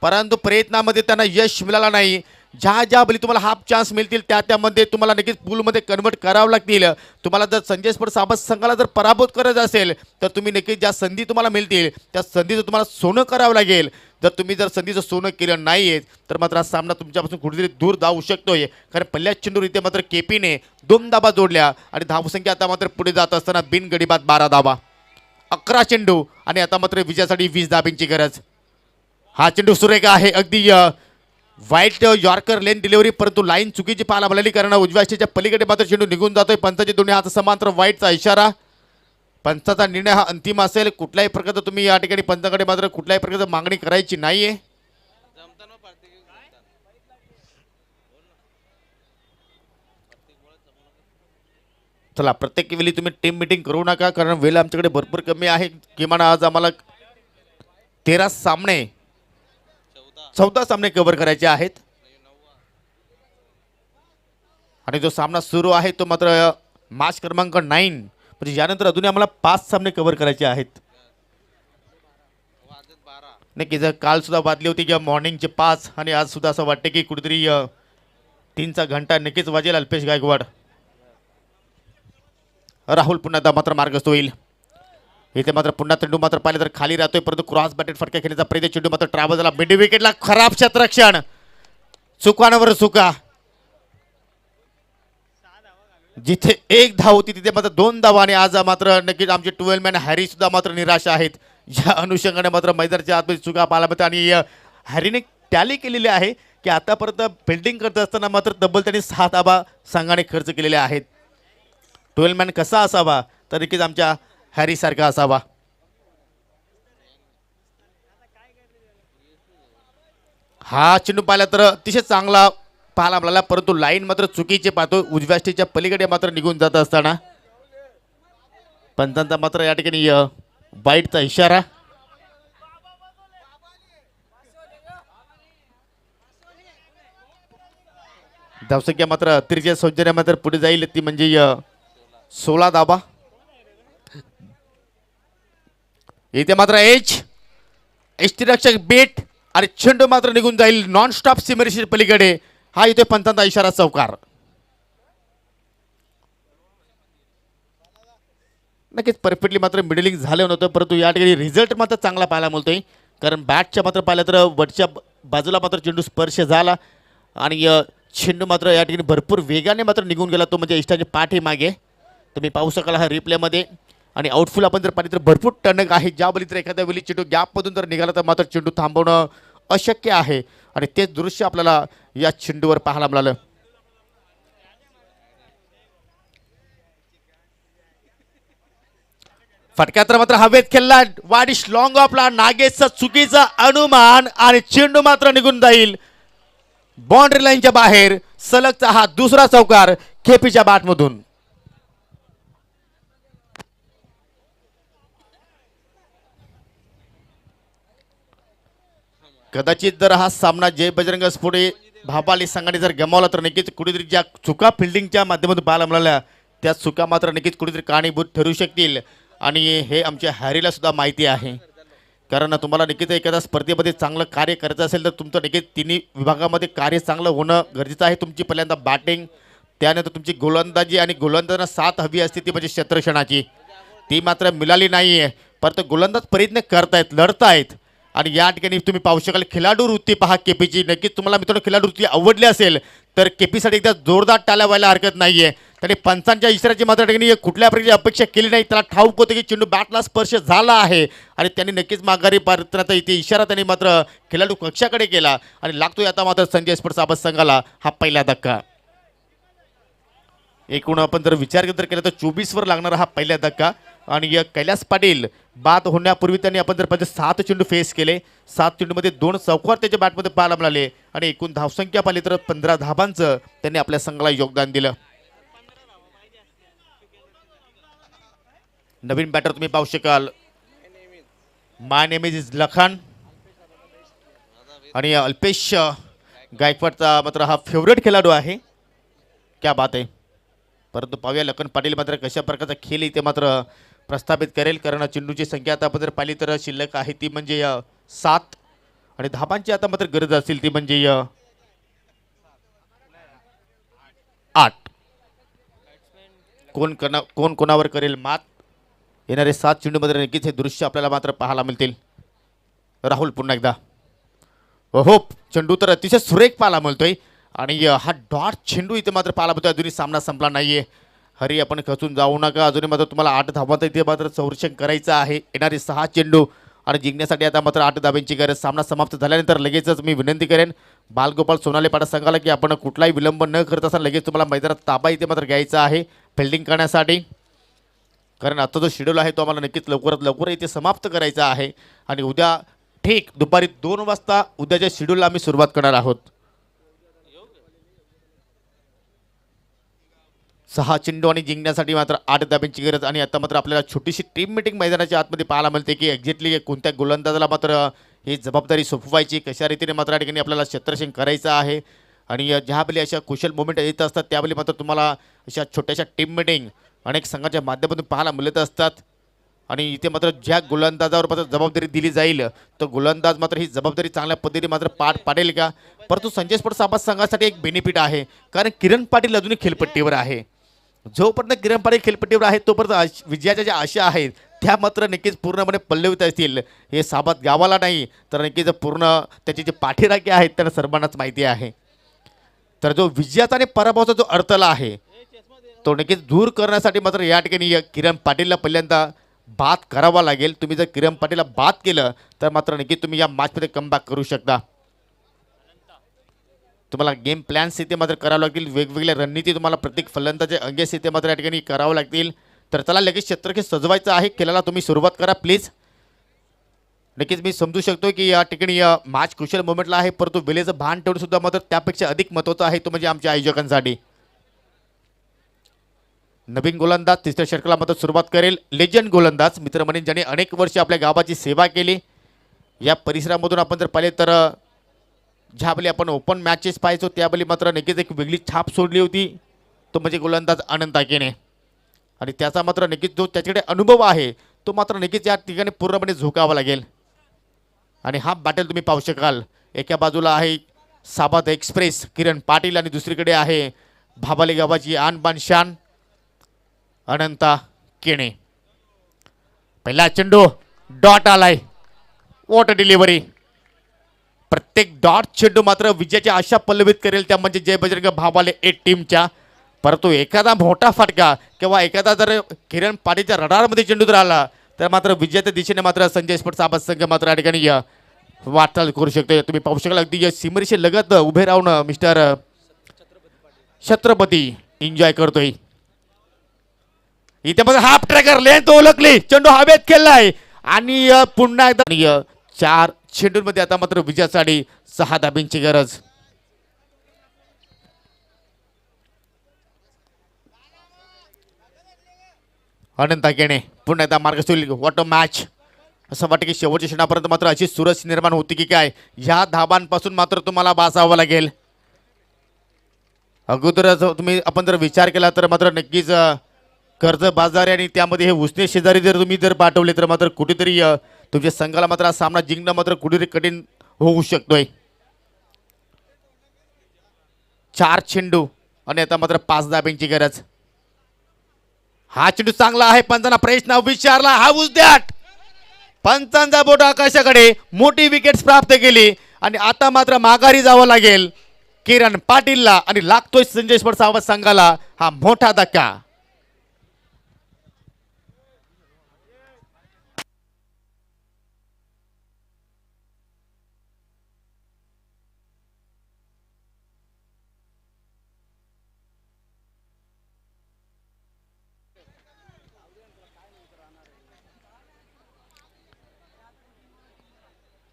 परंतु प्रयत्नामध्ये त्यांना यश मिळालं नाही. ज्या बली तुम्हाला हाफ चान्स मिळतील त्यामध्ये तुम्हाला नक्कीच पूलमध्ये कन्वर्ट करावं लागतील. तुम्हाला जर संजय स्पोर्ट साबत संघाला जर पराभूत करायचं असेल तर तुम्ही नक्कीच ज्या संधी तुम्हाला मिळतील त्या संधीचं तुम्हाला सोनं करावं लागेल. जर तुम्ही जर संधीचं सोनं केलं नाही तर मात्र हा सामना तुमच्यापासून कुठेतरी दूर जाऊ शकतोय, कारण पहिल्याच चेंडूर इथे मात्र केपीने 2 धाबा जोडल्या आणि धावसंख्या आता मात्र पुढे जात असताना बिनगडीबाद 12 धाबा, 11 चेंडू आणि आता मात्र विजयासाठी 20 धाब्यांची गरज. हा चेंडू सुरेख आहे, अगदी वाईट यॉर्कर लेन डिलिव्हरी, परंतु लाईन चुकीची पाहायला मिळाली कारण उजव्या च्या पलीकडे मात्र चेंडू निघून जातोय. पंचाचे दोन्ही हात समांतर वाईटचा इशारा. पंचाचा निर्णय हा अंतिम असेल. कुठल्याही प्रकारचं तुम्ही या ठिकाणी पंचाकडे मात्र कुठल्याही प्रकारची मागणी करायची नाहीये. चला प्रत्येक वेळी तुम्ही टीम मीटिंग करू नका कारण वेळ आमच्याकडे भरपूर कमी आहे. किमान आज आम्हाला 13 सामने 14 सामने कव्हर करायचे आहेत आणि जो सामना सुरू आहे तो मात्र मॅच क्रमांक 9, म्हणजे यानंतर अजूनही आम्हाला 5 सामने कव्हर करायचे आहेत. नक्की जर काल सुद्धा वाजली होती किंवा मॉर्निंगचे 5 आणि आज सुद्धा असं वाटते की कुठेतरी 3चा घंटा नक्कीच वाजेल. अल्पेश गायकवाड. राहुल पुन्हा एकदा मात्र मार्गस्थ होईल. इथे मात्र पुन्हा चेंडू मात्र पाहिले तर खाली राहतोय, परंतु क्रॉस बॅटेड फटका खेळण्याचा प्रयत्न. चेंडू मात्र ट्रॅव्हल झाला मिड विकेटला. खराब क्षेत्ररक्षण, चुकांवर चुका. जिथे 1 धाव होती तिथे मात्र 2 धावा आणि आज मात्र नक्कीच आमचे 12 मॅन हॅरी सुद्धा मात्र निराश आहेत. या अनुषंगाने मात्र मैदानाच्या आतमध्ये चुका पाहायला मिळतात आणि हॅरीने टॅली केलेली आहे की आतापर्यंत फिल्डिंग करत असताना मात्र तब्बल त्यांनी 6 धावा संघाने खर्च केलेले आहेत. 12 मॅन कसा असावा तर नक्कीच आमच्या हॅरी सारखा असावा. हा चेंडू पाहिला तर अतिशय चांगला पाहायला मिळाला, परंतु लाईन मात्र चुकीचे पाहतो. उजव्या स्टेजच्या पलीकडे मात्र निघून जात असताना पंचांचा मात्र या ठिकाणी वाईटचा इशारा. धावसंख्या मात्र अतिरिक्त सौजन्य मात्र पुढे जाईल ती म्हणजे 16 धाबा. इथे मात्र एच रक्षक बेट आणि चेंडू मात्र निघून जाईल नॉन स्टॉप सीमेरेषेच्या पलीकडे. हा इथे पंचांचा इशारा चौकार. नक्कीच परफेक्टली मात्र मिडलिंग झालं नव्हतं, परंतु या ठिकाणी रिझल्ट मात्र चांगला पाहायला मिळतोय. कारण बॅटच्या मात्र पाहिलं तर वरच्या बाजूला मात्र चेंडू स्पर्श झाला आणि चेंडू मात्र या ठिकाणी भरपूर वेगाने मात्र निघून गेला, तो म्हणजे इष्टाची पाठी मागे. तुम्ही पाहू शकाल हा रिप्लेमध्ये. आणि आउटफुल आपण जर पाहिलं तर भरपूर टणक आहे, ज्यावेळी तर एखाद्या वेळी चेंडू गॅपमधून जर निघाला तर मात्र चेंडू थांबवणं अशक्य आहे. आणि तेच दृश्य आपल्याला या चेंडूवर पाहायला मिळालं. फटका तर मात्र हवेत खेळला, वाडिश लॉंग ऑफला नागेशचा चुकीचा अनुमान आणि चेंडू मात्र निघून जाईल बाउंड्री लाईनच्या बाहेर. सलगचा हा दुसरा चौकार खेपीच्या बॅटमधून. कदाचित जर हा सामना जय बजरंग स्फोटे भापाली संघाने जर गमावला तर नक्कीच कुठेतरी ज्या चुका फिल्डिंगच्या माध्यमातून पाहायला मिळाल्या त्या चुका मात्र नक्कीच कुठेतरी कारणीभूत ठरू शकतील. आणि हे आमच्या हॅरीला सुद्धा माहिती आहे. कारण तुम्हाला नक्कीच एखाद्या स्पर्धेमध्ये चांगलं कार्य करायचं असेल तर तुमचं नक्कीच तिन्ही विभागामध्ये कार्य चांगलं होणं गरजेचं आहे. तुमची पहिल्यांदा बॅटिंग, त्यानंतर तुमची गोलंदाजी, आणि गोलंदाजांना साथ हवी असते ती म्हणजे क्षेत्ररक्षणाची, ती मात्र मिळाली नाही आहे. परंतु गोलंदाज प्रयत्न करतायत, लढतायत. आणि या ठिकाणी तुम्ही पाहू शकाल खेळाडू वृत्ती पहा केपीची. नक्कीच तुम्हाला मित्रांनो खेळाडू वृत्ती आवडली असेल तर केपीसाठी एकदा जोरदार टाळ्या व्हायला हरकत नाही आहे. त्याने पंचांच्या इशाऱ्याची मात्र ठिकाणी कुठल्या प्रकारची अपेक्षा केली नाही. त्याला ठाऊक होतं की चेंडू बॅटला स्पर्श झाला आहे आणि त्यांनी नक्कीच माघारी परतण्याचा इथे इशारा त्यांनी मात्र खेळाडू कक्षाकडे केला. आणि लागतोय आता मात्र संजय स्पोर्ट्स आबा संघाला हा पहिला धक्का. एकूण आपण जर विचार जर केला तर 24 वर लागणारा हा पहिला धक्का. आणि कैलास पाटील बाद होण्यापूर्वी त्यांनी आपण जर पाहिजे 7 चेंडू फेस केले, 7 चेंडूमध्ये 2 चौकार त्याच्या बॅटमध्ये पाहायला मिळाले आणि एकूण धावसंख्या पाहिली तर 15 धाबांचं त्यांनी आपल्या संघाला योगदान दिलं. नवीन बॅटर तुम्ही पाहू शकाल माय नेम इज लखान आणि अल्पेश गायकवाडचा मात्र हा फेवरेट खेळाडू आहे. क्या बात आहे. परंतु पाहूया लखन पाटील मात्र कशा प्रकारचा खेळ इथे मात्र प्रस्थापित करेल. कारण चेंडूची संख्या आता आपण जर पाहिली तर शिल्लक आहे ती म्हणजे 7 आणि धाबांची आता मात्र गरज असेल ती म्हणजे 8. कोण कोणावर करेल मात. येणारे 7 चेंडूमध्ये नक्कीच हे दृश्य आपल्याला मात्र पाहायला मिळतील. राहुल पुन्हा एकदा हो, चेंडू तर अतिशय सुरेख पाहायला मिळतोय आणि हा डॉट चेंडू इथे मात्र पाहायला मिळतोय. अजूनही सामना संपला नाहीये. हरी आपण खचून जाऊ नका. अजूनही मात्र तुम्हाला 8 धावांचं इथे मात्र संरक्षण करायचं आहे. येणारे 6 चेंडू आणि जिंकण्यासाठी आता मात्र 8 धाब्यांची गरज. सामना समाप्त झाल्यानंतर लगेचच मी विनंती करेन बालगोपाल सोनाले पाटा संघाला की आपण कुठलाही विलंब न करता असताना लगेच तुम्हाला मैदानात ताबा इथे मात्र घ्यायचा आहे फिल्डिंग करण्यासाठी. कारण आता जो शेड्यूल आहे तो आम्हाला नक्कीच लवकरात लवकर इथे समाप्त करायचा आहे. आणि उद्या ठीक दुपारी 2 वाजता उद्याच्या शेड्यूलला आम्ही सुरुवात करणार आहोत. 6 चेंडू आणि जिंकण्यासाठी मात्र 8 धाब्यांची गरज. आणि आता मात्र आपल्याला छोटीशी टीम मीटिंग मैदानाच्या आतमध्ये पाहायला मिळते की एक्झॅक्टली कोणत्या गोलंदाजाला मात्र ही जबाबदारी सोपवायची, कशा रीतीने मात्र या ठिकाणी आपल्याला क्षेत्ररक्षण करायचं आहे. आणि ज्यावेळी अशा कुशल मोमेंट येत असतात त्यावेळी मात्र तुम्हाला अशा छोट्याशा टीम मीटिंग अनेक संघाच्या माध्यमातून पाहायला मिळत असतात. आणि इथे मात्र ज्या गोलंदाजावर मात्र जबाबदारी दिली जाईल तो गोलंदाज मात्र ही जबाबदारी चांगल्या पद्धतीने मात्र पार पाडेल का. परंतु संजय स्पोर्ट्स आबा संघासाठी एक बेनिफिट आहे कारण किरण पाटील अजूनही खेळपट्टीवर आहे. जोपर्यंत किरण पाटील खेळपट्टीवर आहे तोपर्यंत विजयाच्या ज्या आशा आहेत त्या मात्र नक्कीच पूर्णपणे पल्लवित असतील. हे साबात गावाला नाही तर नक्कीच पूर्ण त्याचे जे पाठीराखे आहेत त्यांना सर्वांनाच माहिती आहे. तर जो विजयाचा आणि पराभवाचा जो अडथळा आहे तो नक्कीच दूर करण्यासाठी मात्र या ठिकाणी किरण पाटीलला पहिल्यांदा बाद करावा लागेल. तुम्ही जर किरण पाटीलला बाद केलं तर मात्र नक्कीच तुम्ही या मॅचमध्ये कमबॅक करू शकता. तुम्हाला गेम प्लॅन्स इथे मात्र करावं लागतील. वेगवेगळ्या रणनीती तुम्हाला प्रत्येक फलंदाजे अंगेस इथे मात्र या ठिकाणी करावं लागतील. तर त्याला लगेच क्षेत्ररक्षण सजवायचं आहे. खेळाला तुम्ही सुरुवात करा प्लीज. नक्कीच मी समजू शकतो की या ठिकाणी मॅच क्रुशियल मोमेंटला आहे परंतु वेळेचं भान ठेवणं सुद्धा मात्र त्यापेक्षा अधिक महत्त्वाचं आहे तो म्हणजे आमच्या आयोजकांसाठी. नवीन गोलंदाज तिसऱ्या षटकाला मात्र सुरुवात करेल. लेजंड गोलंदाज मित्रमंडळी ज्याने अनेक वर्षे आपल्या गावाची सेवा केली. या परिसरामधून आपण जर पाहिले तर ज्यावेळी आपण ओपन मॅचेस पाहायचो त्यावेळी मात्र नक्कीच एक वेगळी छाप सोडली होती तो म्हणजे गोलंदाज आनंद ताकेने. आणि त्याचा मात्र नक्कीच जो त्याच्याकडे अनुभव आहे तो मात्र नक्कीच या ठिकाणी पूर्णपणे झोकावा लागेल. आणि हा बॅटल तुम्ही पाहू शकाल. एका बाजूला आहे साबाद एक्सप्रेस किरण पाटील आणि दुसरीकडे आहे भाबाले गावाची आणबान शान अनंता केणे. पहिला चेंडू डॉट आलाय. What delivery. प्रत्येक डॉट चेंडू मात्र विजयाची आशा पल्लवित करेल त्या म्हणजे जय बजरंग भाबाले ए टीमच्या. परंतु एखादा मोठा फटका किंवा एखादा जर किरण पाटीलच्या रडारमध्ये चेंडू जर आला तर मात्र विजयाच्या दिशेने मात्र संजय स्पोर्ट्स साबाद संघ मात्र या ठिकाणी वाटचाल करू शकतो. तुम्ही पाहू शकाल अगदी सीमेरेषे लगत उभे राहून मिस्टर छत्रपती एन्जॉय करतोय. इथे मध्ये हाफ ट्रॅकर लेंथ ओळखली. चेंडू हवेत खेळलाय आणि पुन्हा एकदा 4 चेंडूंमध्ये आता मात्र विजयासाठी 6 धाब्यांची गरज. अनंता केणे पुन्हा एकदा मार्ग होईल. What a match. असं वाटतं की शेवटच्या क्षणापर्यंत मात्र अशी सुरस निर्माण होती की काय ह्या धाबांपासून मात्र तुम्हाला बासावं लागेल. अगोदर तुम्ही आपण जर विचार केला तर मात्र नक्कीच कर्ज बाजारी आणि त्यामध्ये हे उसने शेजारी जर तुम्ही जर पाठवले तर मात्र कुठेतरी तुमच्या संघाला मात्र हा सामना जिंकणं मात्र कुठेतरी कठीण होऊ शकतोय. 4 चेंडू आणि आता मात्र 5 धाब्यांची गरज. हा चेंडू चांगला आहे. पंचांना प्रश्न विचारला. हा उद्याट पंचांचा बोट आकाशाकडे. मोठी विकेट्स प्राप्त केली आणि आता मात्र माघारी जावं लागेल किरण पाटीलला आणि लागतोय संजय स्पोर्ट्स साबाद संघाला हा मोठा धक्का.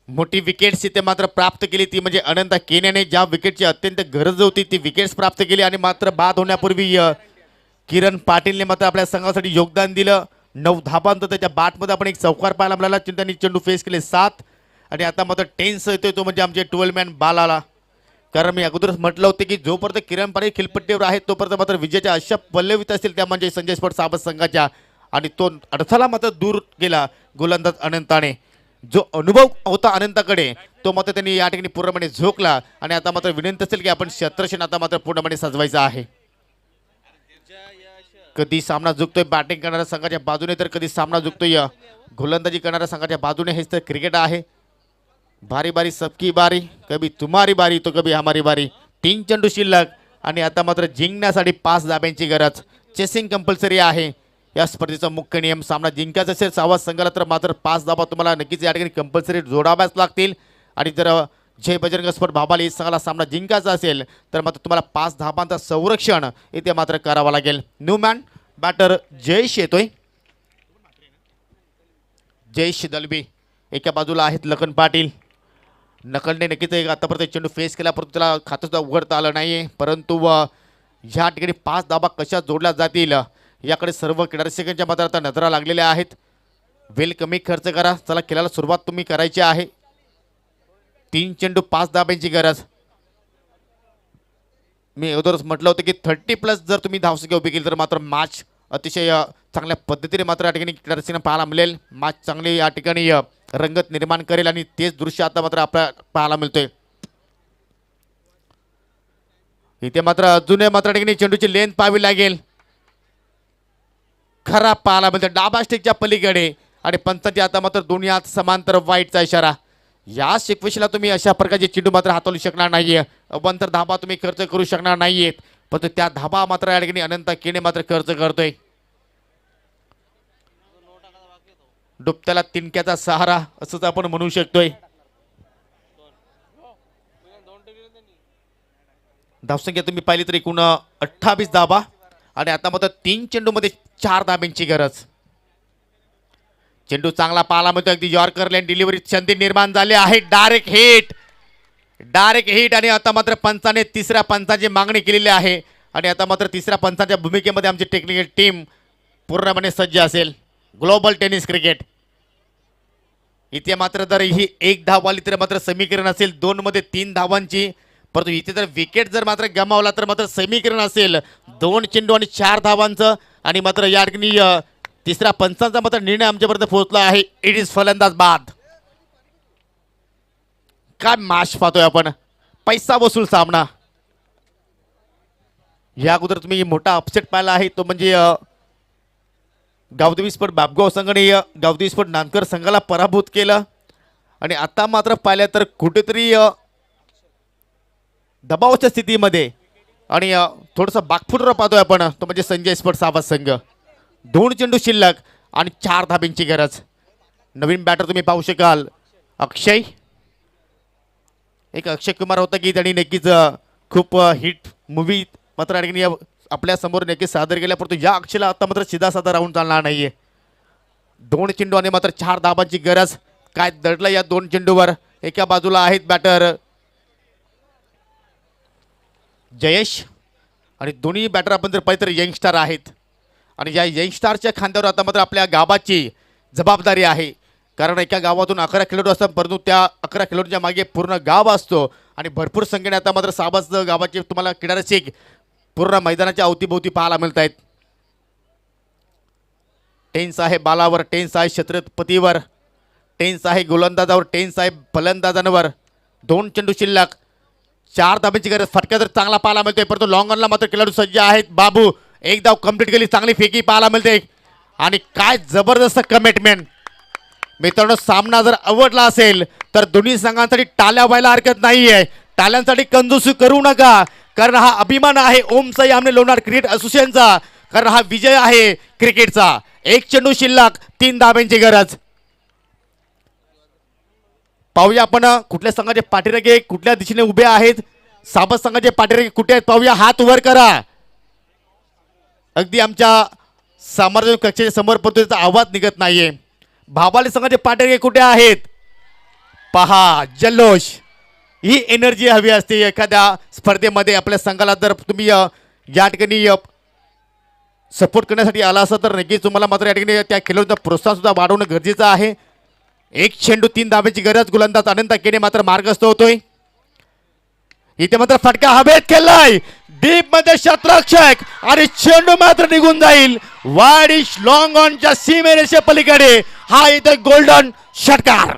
मोठी विकेट्स इथे मात्र प्राप्त केली ती म्हणजे अनंता केण्याने ज्या विकेटची अत्यंत गरज होती ती विकेट्स प्राप्त केली आणि मात्र बाद होण्यापूर्वी किरण पाटीलने मात्र आपल्या संघासाठी योगदान दिलं. 9 धाबांत त्याच्या बॅटमध्ये आपण एक चौकार पाहायला मिळाला. त्यांनी चेंडू फेस केले 7 आणि आता मात्र टेन्स येतोय तो म्हणजे आमचे 12 मॅन बाल आला. कारण मी अगोदरच म्हटलं होतं की जोपर्यंत किरण पाटील खिलपट्टीवर आहेत तोपर्यंत मात्र विजयाच्या अशा पल्लवित असतील त्या म्हणजे संजय स्पोर्ट्स साबाद संघाच्या आणि तो अडथळा मात्र दूर गेला गोलंदाज अनंताने. जो अनुभव होता अनंताकडे तो मात्र त्यांनी या ठिकाणी पूर्णपणे झोकला आणि आता मात्र विनंती असेल की आपण क्षेत्रक्षण आता मात्र पूर्णपणे सजवायचा आहे. कधी सामना झुकतोय बॅटिंग करणाऱ्या संघाच्या बाजूने तर कधी सामना झुकतोय गोलंदाजी करणाऱ्या संघाच्या बाजूने. हेच तर क्रिकेट आहे. बारी बारी सबकी बारी. कभी तुम्हारी बारी तो कभी हमारी बारी. 3 चेंडू शिल्लक आणि आता मात्र जिंकण्यासाठी 5 धाब्यांची गरज. चेसिंग कंपल्सरी आहे. या स्पर्धेचा मुख्य नियम. सामना जिंकायचा असेल साबाद संघाला तर मात्र 5 धाबा तुम्हाला नक्कीच या ठिकाणी कंपल्सरी जोडाव्याच लागतील आणि जर जय बजरंग स्पोर्ट्स भाबाले संघाला सामना जिंकायचा असेल तर मात्र तुम्हाला 5 धाबांचा संरक्षण इथे मात्र करावं लागेल. न्यू मॅन बॅटर जयेश येतोय. जयेश दलबी एका बाजूला आहेत लखन पाटील. नकलने नक्कीच एक आतापर्यंत चेंडू फेस केला परंतु त्याला खातं सुद्धा उघडता आलं नाहीये. परंतु ह्या ठिकाणी 5 धाबा कशा जोडल्या जातील याकडे सर्व क्रीडारसिकांच्या मात्र आता नजरा लागलेल्या आहेत. वेल कमी खर्च करा. चला खेळायला सुरुवात तुम्ही करायची आहे. 3 चेंडू 5 धाब्यांची गरज. मी अगोदरच म्हटलं होतं की 30+ जर तुम्ही धावसंख्या उभी केली तर मात्र मॅच अतिशय चांगल्या पद्धतीने मात्र या ठिकाणी क्रीडारसिकांना पाहायला मिळेल. मॅच चांगली या ठिकाणी रंगत निर्माण करेल आणि तेच दृश्य आता मात्र आपल्याला पाहायला मिळतोय. इथे मात्र अजूनही मात्र या ठिकाणी चेंडूची लेंथ पाहावी लागेल. खराब पाहायला मिळतं डाबा स्टिकच्या पलीकडे आणि पंचांची आता मात्र दोन्ही हात समांतर वाईटचा इशारा. या सिक्वेन्सला तुम्ही अशा प्रकारचे चेंडू मात्र हाताळू शकणार नाहीये. अवंतर धाबा तुम्ही खर्च करू शकणार नाहीयेत. पण त्या धाबा मात्र या ठिकाणी अनंता केणे मात्र खर्च करतोय. डुबत्याला तिनक्याचा सहारा असंच आपण म्हणू शकतोय. धावसंख्या तुम्ही पाहिली तर एकूण 28 धाबा आणि आता मात्र 3 चेंडूमध्ये 4 धाब्यांची गरज. चेंडू चांगला पाहायला मिळतो. अगदी यॉर्कर लाईन डिलिव्हरी संधी निर्माण झाली आहे. डायरेक्ट हिट आणि आता मात्र पंचाने तिसऱ्या पंचाची मागणी केलेली आहे आणि आता मात्र तिसऱ्या पंचाच्या भूमिकेमध्ये आमची टेक्निकल टीम पूर्णपणे सज्ज असेल. ग्लोबल टेनिस क्रिकेट इथे मात्र जर ही 1 धाव आली तर मात्र समीकरण असेल 2 मध्ये 3 धावांची. परंतु इथे जर विकेट जर मात्र गमावला तर मात्र समीकरण असेल 2 चेंडू आणि 4 धावांचं आणि मात्र या ठिकाणी तिसऱ्या पंचांचा मात्र निर्णय आमच्यापर्यंत पोहोचला आहे. इट इज फलंदाज बाद. काय मॅच पाहतोय आपण, पैसा वसूल सामना. या अगोदर तुम्ही मोठा अपसेट पाहिला आहे, तो म्हणजे गावदेवी स्पोर्ट बापगाव संघाने गावदेवी स्पोर्ट नांदकर संघाला पराभूत केलं. आणि आता मात्र पाहिलं तर कुठेतरी दबावाच्या स्थितीमध्ये आणि थोडंसं बागफुटवर पाहतोय आपण, तो म्हणजे संजय स्पोर्ट सावध संघ. 2 चेंडू शिल्लक आणि 4 धाब्यांची गरज. नवीन बॅटर तुम्ही पाहू शकाल अक्षय. एक अक्षय कुमार होता की त्यांनी नक्कीच खूप हिट मूवी मात्र आणखी आपल्या समोर नक्कीच सादर केल्या, परंतु या अक्षयला आता मात्र सीधा साधा राहून चालणार नाहीये. 2 चेंडू आणि मात्र 4 धाबांची गरज. काय दडलं या 2 चेंडूवर. एका बाजूला आहेत बॅटर जयेश आणि दोन्ही बॅटर आपण जर पाहिजे तर यंगस्टार आहेत. आणि या यंगस्टारच्या खांद्यावर आता मात्र आपल्या गावाची जबाबदारी आहे, कारण एका गावातून 11 खेळाडू असतात, परंतु त्या 11 खेळाडूंच्या मागे पूर्ण गाव असतो. आणि भरपूर संख्येने आता मात्र सावज गावाचे तुम्हाला किनाऱ्याचे पूर्ण मैदानाच्या अवतीभोवती पाहायला मिळत आहेत. टेन्स आहे बालावर, टेन्स आहे छत्रपतीवर, टेन्स आहे गोलंदाजावर, टेन्स आहे फलंदाजांवर. 2 चेंडू शिल्लक, 4 धाब्यांची गरज. फटका तर चांगला पाहायला मिळतोय, परंतु लॉंग ऑनला मात्र खेळाडू सज्ज आहेत. बाबू एक धाव कंप्लीट केली, चांगली फेकी पाहायला मिळते. आणि काय जबरदस्त कमिटमेंट. मित्रांनो, सामना जर आवडला असेल तर दोन्ही संघांसाठी टाळ्या व्हायला हरकत नाहीये. टाळ्यांसाठी कंजूसी करू नका, कारण हा अभिमान आहे ओम साई आमने लोणार क्रिकेट असोसिएशनचा, कारण हा विजय आहे क्रिकेटचा. 1 चेंडू शिल्लक, 3 धाब्यांची गरज. पाहूया आपण कुठल्या संघाचे पाठीराखे कुठल्या दिशेने उभे आहेत. साबत संघाचे पाठीराखे कुठे आहेत पाहूया. हात वर करा. अगदी आमच्या सामाजिक कक्षेच्या समोर पद्धतीचा आवाज निघत नाहीये. भाबाली संघाचे पाठीराखे कुठे आहेत पहा. जल्लोष, ही एनर्जी हवी असते एखाद्या स्पर्धेमध्ये. आपल्या संघाला जर तुम्ही या ठिकाणी सपोर्ट करण्यासाठी आला असं तर नक्कीच तुम्हाला मात्र या ठिकाणी त्या खेळाडूंचा प्रोत्साहन सुद्धा वाढवणं गरजेचं आहे. 1 चेंडू 3 धाब्यांची गरज. गोलंदाज अनंत केने मात्र मार्गस्थ होतोय. इथे मात्र फटका हवेत केलाय, डीप मध्ये क्षेत्ररक्षक आणि चेंडू मात्र निघून जाईल वाडिश लॉंग ऑनच्या सीमेरेषे पलीकडे. हा इथे गोल्डन षटकार.